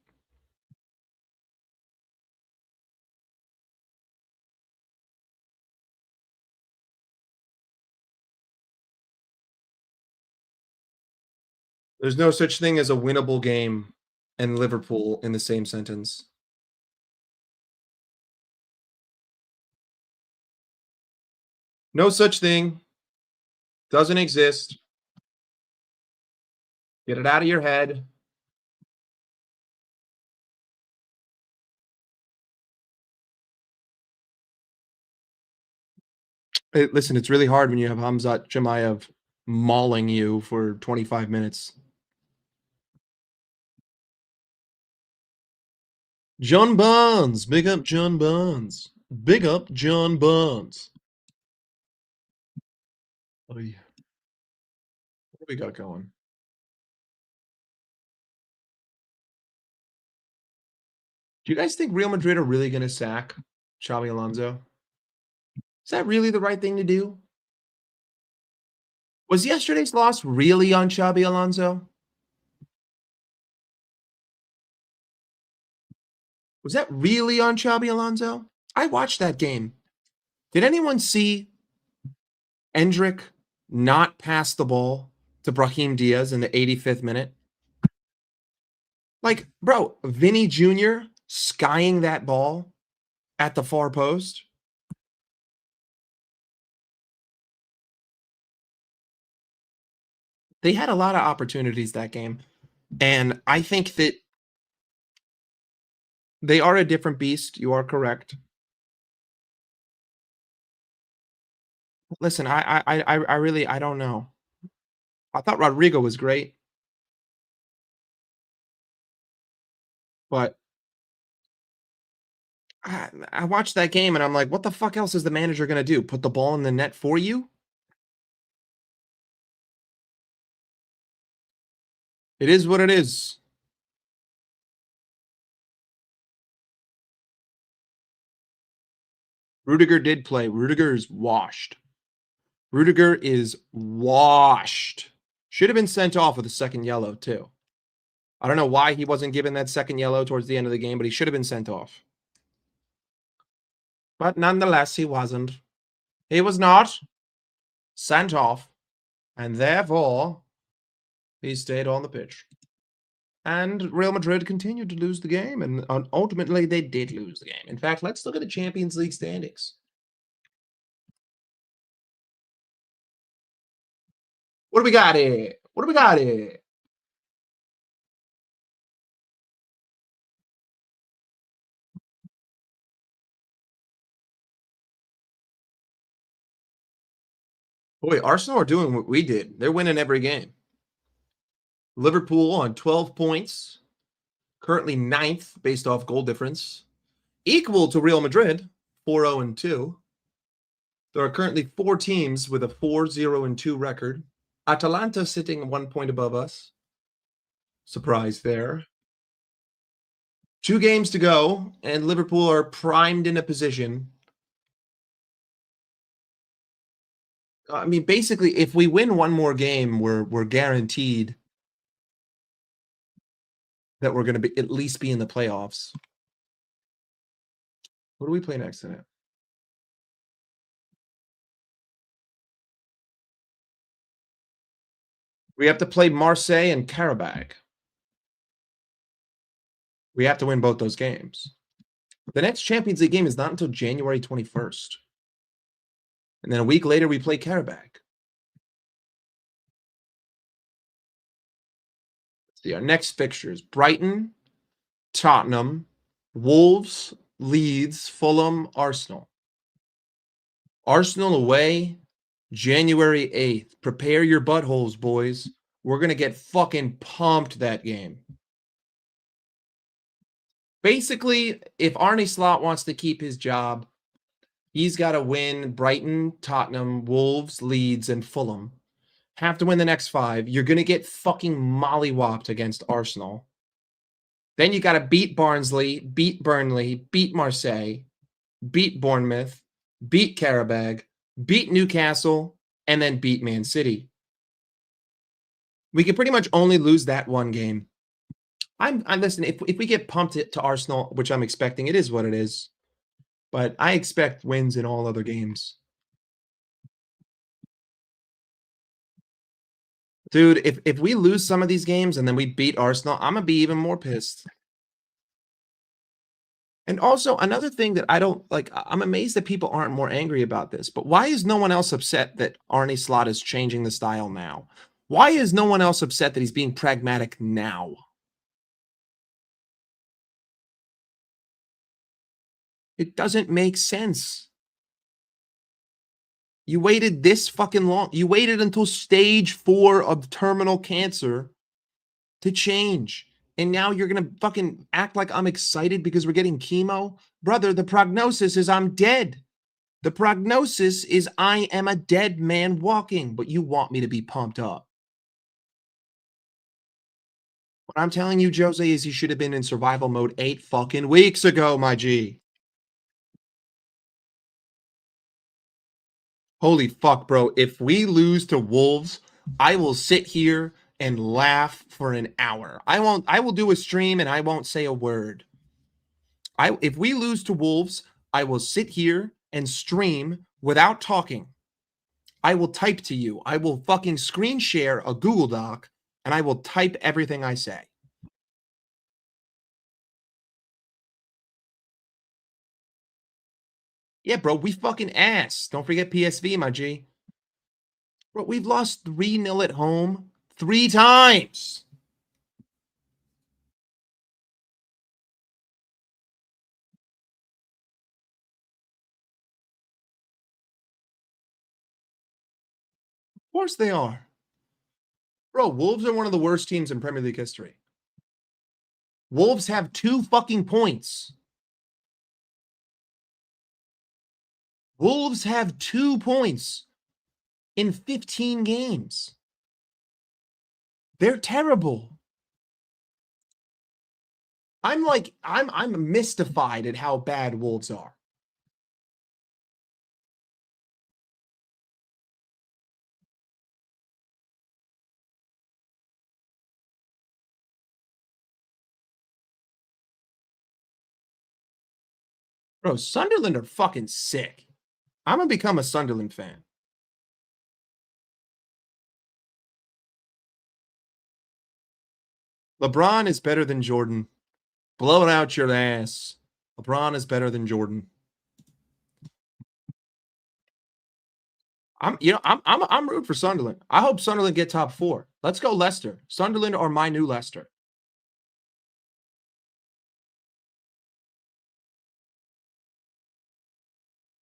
[SPEAKER 1] There's no such thing as a winnable game and Liverpool in the same sentence. No such thing. Doesn't exist. Get it out of your head. Hey, listen, it's really hard when you have Hamzat Chimaev mauling you for 25 minutes. John Barnes. Big up John Barnes. Big up John Barnes. Oh, yeah. What do we got going? Do you guys think Real Madrid are really going to sack Xabi Alonso? Is that really the right thing to do? Was yesterday's loss really on Xabi Alonso? Was that really on Xabi Alonso? I watched that game. Did anyone see Endrick not pass the ball to Brahim Diaz in the 85th minute? Like, bro, Vinny Jr. skying that ball at the far post. They had a lot of opportunities that game. And I think that they are a different beast. You are correct. Listen, I really don't know. I thought Rodrigo was great, but I watched that game and I'm like, what the fuck else is the manager gonna do? Put the ball in the net for you? It is what it is. Rudiger did play. Rudiger is washed. Rudiger is washed. Should have been sent off with a second yellow, too. I don't know why he wasn't given that second yellow towards the end of the game, but he should have been sent off. But nonetheless, he wasn't. He was not sent off, and therefore, he stayed on the pitch. And Real Madrid continued to lose the game, and ultimately, they did lose the game. In fact, let's look at the Champions League standings. What do we got here? What do we got here? Boy, Arsenal are doing what we did. They're winning every game. Liverpool on 12 points, currently 9th based off goal difference, equal to Real Madrid, 4-0-2. There are currently 4 teams with a 4-0-2 record. Atalanta sitting 1 point above us. Surprise there. 2 games to go, and Liverpool are primed in a position. I mean, basically, if we win one more game, we're guaranteed that we're going to be at least be in the playoffs. What do we play next in it? We have to play Marseille and Karabakh. We have to win both those games. The next Champions League game is not until January 21st. And then a week later, we play Karabakh. Let's see, our next fixtures: Brighton, Tottenham, Wolves, Leeds, Fulham, Arsenal. Arsenal away, January 8th. Prepare your buttholes, boys. We're going to get fucking pumped that game. Basically, if Arne Slot wants to keep his job, he's got to win Brighton, Tottenham, Wolves, Leeds, and Fulham. have to win the next 5. You're going to get fucking mollywopped against Arsenal. Then you got to beat Barnsley, beat Burnley, beat Marseille, beat Bournemouth, beat Karabag, beat Newcastle, and then beat Man City. We could pretty much only lose that one game. I'm listen, if we get pumped to Arsenal, which I'm expecting, it is what it is. But I expect wins in all other games. Dude, if we lose some of these games and then we beat Arsenal, I'm going to be even more pissed. And also, another thing that I don't like, I'm amazed that people aren't more angry about this, but why is no one else upset that Arne Slot is changing the style now? Why is no one else upset that he's being pragmatic now? It doesn't make sense. You waited this fucking long. You waited until stage 4 of terminal cancer to change. And now you're going to fucking act like I'm excited because we're getting chemo? Brother, the prognosis is I'm dead. The prognosis is I am a dead man walking, but you want me to be pumped up. What I'm telling you, Jose, is you should have been in survival mode 8 fucking weeks ago, my G. Holy fuck, bro. If we lose to Wolves, I will sit here and laugh for an hour. I will do a stream and I won't say a word. If we lose to Wolves, I will sit here and stream without talking. I will type to you. I will fucking screen share a Google Doc and I will type everything I say. Yeah, bro, we fucking ass. Don't forget PSV, my G. Bro, we've lost 3-0 at home 3 times. Of course they are. Bro, Wolves are one of the worst teams in Premier League history. Wolves have 2 fucking points. Wolves have 2 points in 15 games. They're terrible. I'm mystified at how bad Wolves are. Bro, Sunderland are fucking sick. I'm going to become a Sunderland fan. LeBron is better than Jordan. Blow it out your ass. LeBron is better than Jordan. I'm rooting for Sunderland. I hope Sunderland get top 4. Let's go Leicester. Sunderland are my new Leicester.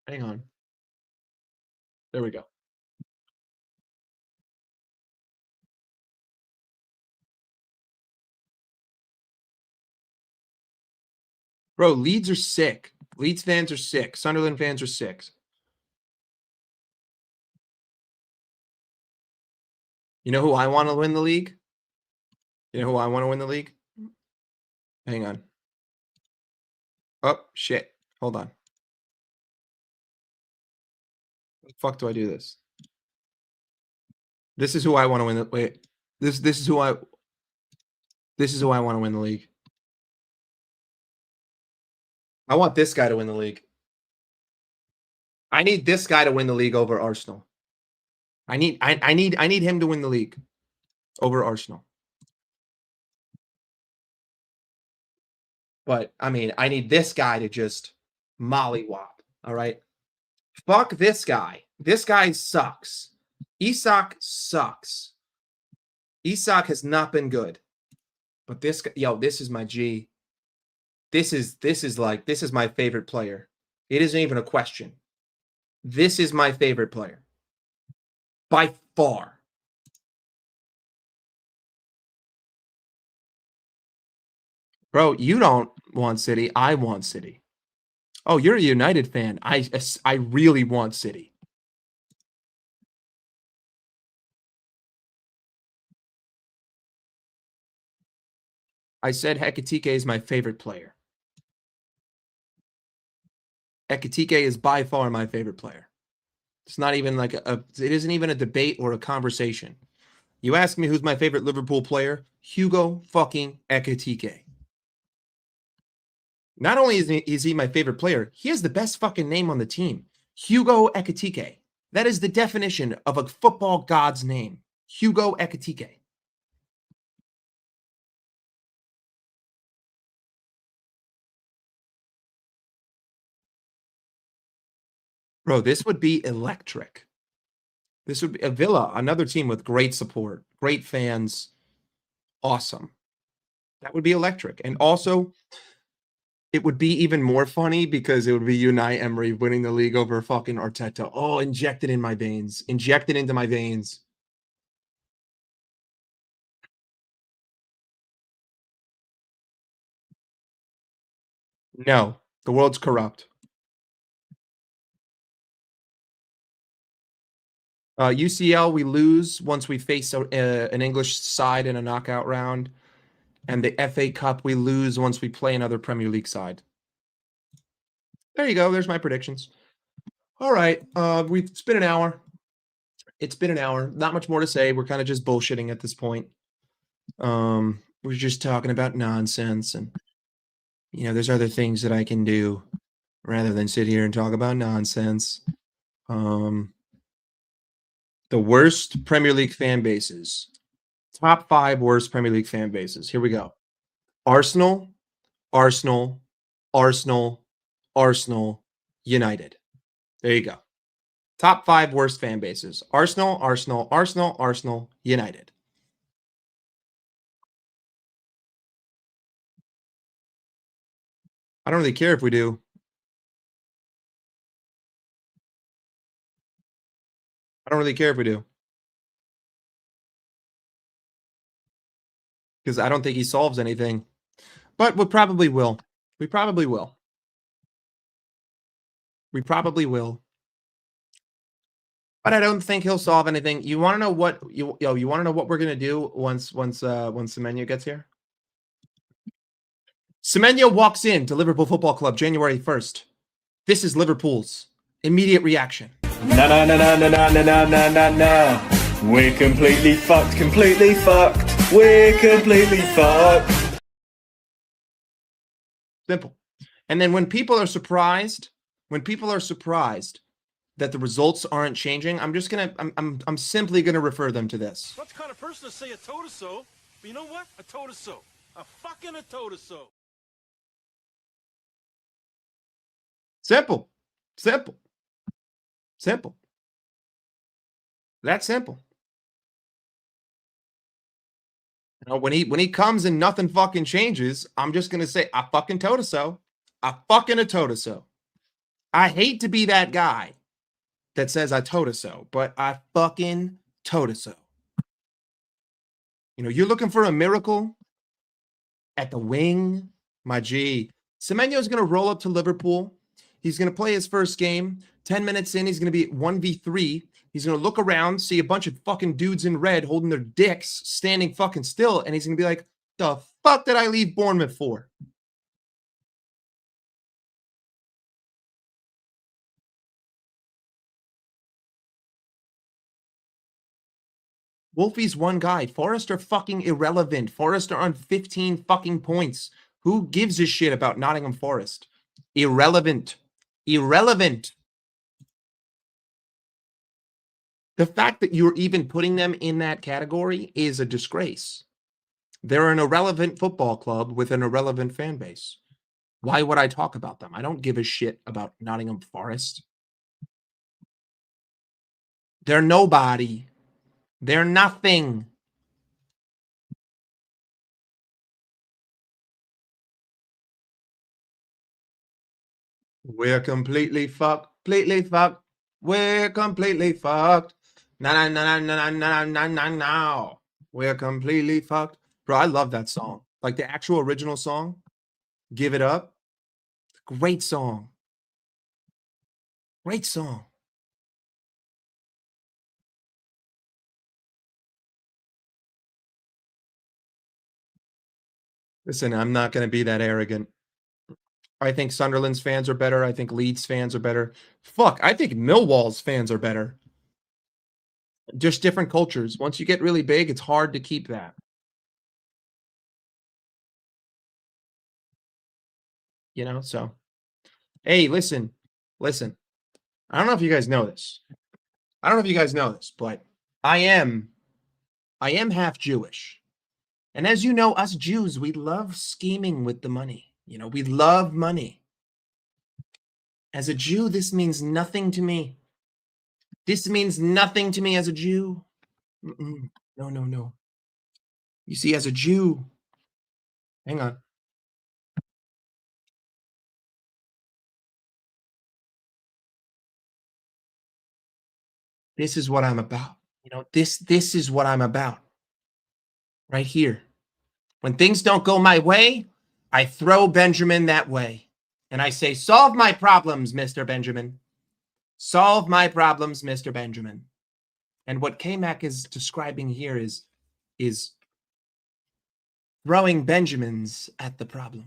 [SPEAKER 1] Hang on. There we go. Bro, Leeds are sick. Leeds fans are sick. Sunderland fans are sick. You know who I want to win the league? You know who I want to win the league? Hang on. Oh, shit. Hold on. How the fuck do I do this? This is who I want to win the wait. This is who I want to win the league. I want this guy to win the league. I need this guy to win the league over Arsenal. I need him to win the league over Arsenal. But I mean, I need this guy to just mollywop. All right. Fuck this guy. This guy sucks. Isak sucks. Isak has not been good. But this guy, yo, this is my G. This is my favorite player. It isn't even a question. This is my favorite player. By far. Bro, you don't want City. I want City. Oh, you're a United fan. I really want City. I said Ekitike is my favorite player. Ekitike is by far my favorite player. It's not even like it isn't even a debate or a conversation. You ask me who's my favorite Liverpool player? Hugo fucking Ekitike. Not only is he my favorite player, he has the best fucking name on the team. Hugo Ekitike. That is the definition of a football god's name. Hugo Ekitike. Bro, this would be electric. This would be a Villa, another team with great support, great fans. Awesome. That would be electric. And also, it would be even more funny because it would be Unai Emery winning the league over fucking Arteta. Oh, injected in my veins. Injected into my veins. No, the world's corrupt. UCL, we lose once we face an English side in a knockout round. And the FA Cup, we lose once we play another Premier League side. There you go. There's my predictions. All right. It's been an hour. It's been an hour. Not much more to say. We're kind of just bullshitting at this point. We're just talking about nonsense. And, there's other things that I can do rather than sit here and talk about nonsense. The worst Premier League fan bases. Top 5 worst Premier League fan bases. Here we go. Arsenal, Arsenal, Arsenal, Arsenal, United. There you go. Top 5 worst fan bases. Arsenal, Arsenal, Arsenal, Arsenal, United. I don't really care if we do. I don't really care if we do. Because I don't think he solves anything. But we probably will. We probably will. We probably will. But I don't think he'll solve anything. You want to know what you want to know what we're gonna do once Semenyo gets here? Semenyo walks in to Liverpool Football Club January 1st. This is Liverpool's immediate reaction.
[SPEAKER 3] No, no, no, no, no, no, no, no, no, no, no. We're completely fucked, completely fucked. We're completely fucked.
[SPEAKER 1] Simple. And then when people are surprised that the results aren't changing, I'm simply gonna refer them to this.
[SPEAKER 4] Not the kind of person to say I told her so, but you know what? I told her so. I fucking told her so.
[SPEAKER 1] Simple. Simple. Simple. That's simple. When he comes and nothing fucking changes, I'm just gonna say, I fucking told her so. I fucking told her so. I hate to be that guy that says I told her so, but I fucking told her so. You're looking for a miracle at the wing, my G. Semenyo's gonna roll up to Liverpool. He's gonna play his first game. 10 minutes in, he's gonna be 1v3. He's going to look around, see a bunch of fucking dudes in red holding their dicks, standing fucking still, and he's going to be like, the fuck did I leave Bournemouth for? Wolfie's one guy. Forest are fucking irrelevant. Forest are on 15 fucking points. Who gives a shit about Nottingham Forest? Irrelevant. Irrelevant. The fact that you're even putting them in that category is a disgrace. They're an irrelevant football club with an irrelevant fan base. Why would I talk about them? I don't give a shit about Nottingham Forest. They're nobody. They're nothing. We're completely fucked. Completely fucked. We're completely fucked. Na na na na na na na na na. We're completely fucked. Bro, I love that song. Like the actual original song. Give It Up. Great song. Great song. Listen, I'm not going to be that arrogant. I think Sunderland's fans are better. I think Leeds fans are better. Fuck, I think Millwall's fans are better. Just different cultures. Once you get really big, it's hard to keep that. You know, so. Hey, listen. I don't know if you guys know this. But I am half Jewish. And as you know, us Jews, we love scheming with the money. You know, we love money. As a Jew, this means nothing to me. This means nothing to me as a Jew. No. You see, as a Jew, hang on. This is what I'm about. You know, this is what I'm about. Right here. When things don't go my way, I throw Benjamin that way. And I say, solve my problems, Mr. Benjamin. Solve my problems, Mr. Benjamin. And what K-Mac is describing here is throwing Benjamins at the problem.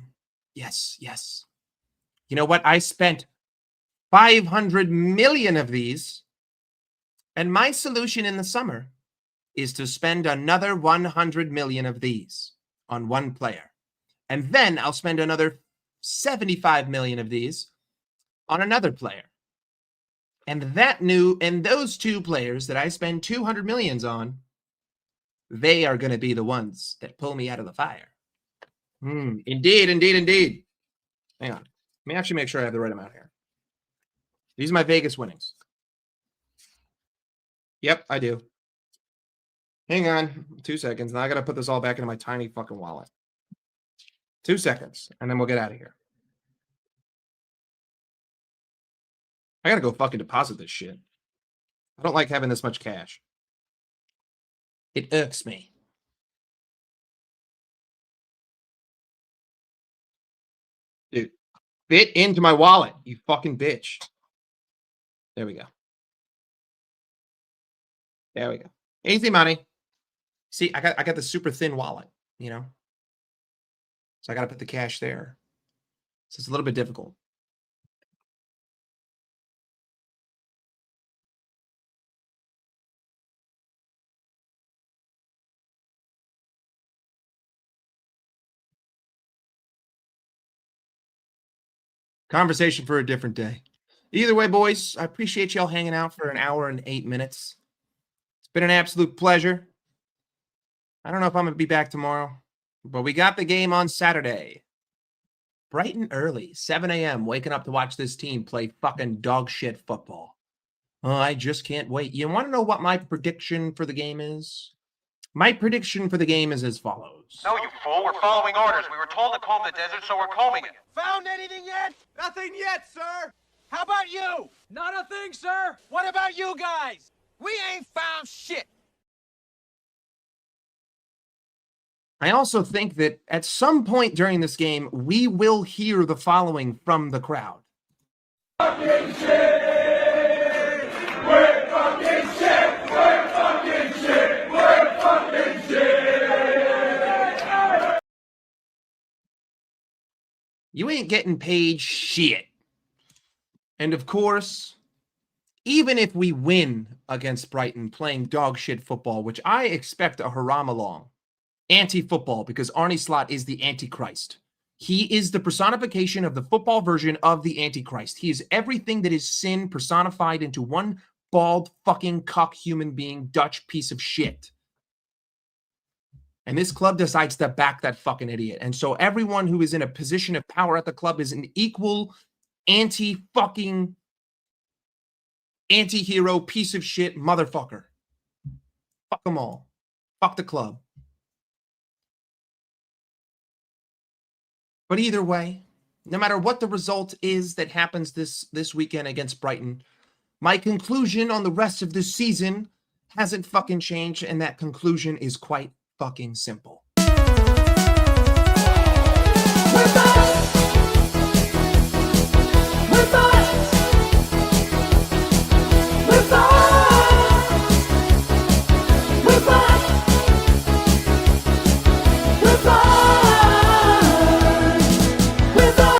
[SPEAKER 1] Yes. You know what? I spent 500 million of these. And my solution in the summer is to spend another 100 million of these on one player. And then I'll spend another 75 million of these on another player. And those two players that I spend 200 millions on, they are going to be the ones that pull me out of the fire. Indeed. Hang on. Let me actually make sure I have the right amount here. These are my Vegas winnings. Yep, I do. Hang on 2 seconds. Now I got to put this all back into my tiny fucking wallet. 2 seconds, and then we'll get out of here. I got to go fucking deposit this shit. I don't like having this much cash. It irks me. Dude, fit into my wallet, you fucking bitch. There we go. Easy money. See, I got the super thin wallet, you know? So I got to put the cash there. So it's a little bit difficult. Conversation for a different day. Either way, boys, I appreciate y'all hanging out for an hour and 8 minutes. It's been an absolute pleasure. I don't know if I'm going to be back tomorrow, but we got the game on Saturday. Bright and early, 7 a.m., waking up to watch this team play fucking dog shit football. Oh, I just can't wait. You want to know what my prediction for the game is? My prediction for the game is as follows.
[SPEAKER 5] No, you fool. We're following orders. We were told to comb the desert, so we're combing it.
[SPEAKER 4] Found anything yet? Nothing yet, sir. How about you? Not a thing, sir. What about you guys? We ain't found shit.
[SPEAKER 1] I also think that at some point during this game, we will hear the following from the crowd.
[SPEAKER 6] Fucking shit! We're fucking shit! We're fucking shit! We're fucking shit!
[SPEAKER 1] You ain't getting paid shit. And of course, even if we win against Brighton playing dog shit football, which I expect a haram along, anti-football, because Arne Slot is the Antichrist. He is the personification of the football version of the Antichrist. He is everything that is sin personified into one bald fucking cuck human being, Dutch piece of shit. And this club decides to back that fucking idiot. And so everyone who is in a position of power at the club is an equal anti-fucking anti-hero piece of shit motherfucker. Fuck them all. Fuck the club. But either way, no matter what the result is that happens this weekend against Brighton, my conclusion on the rest of this season hasn't fucking changed, and that conclusion is quite fucking simple.
[SPEAKER 6] We're back!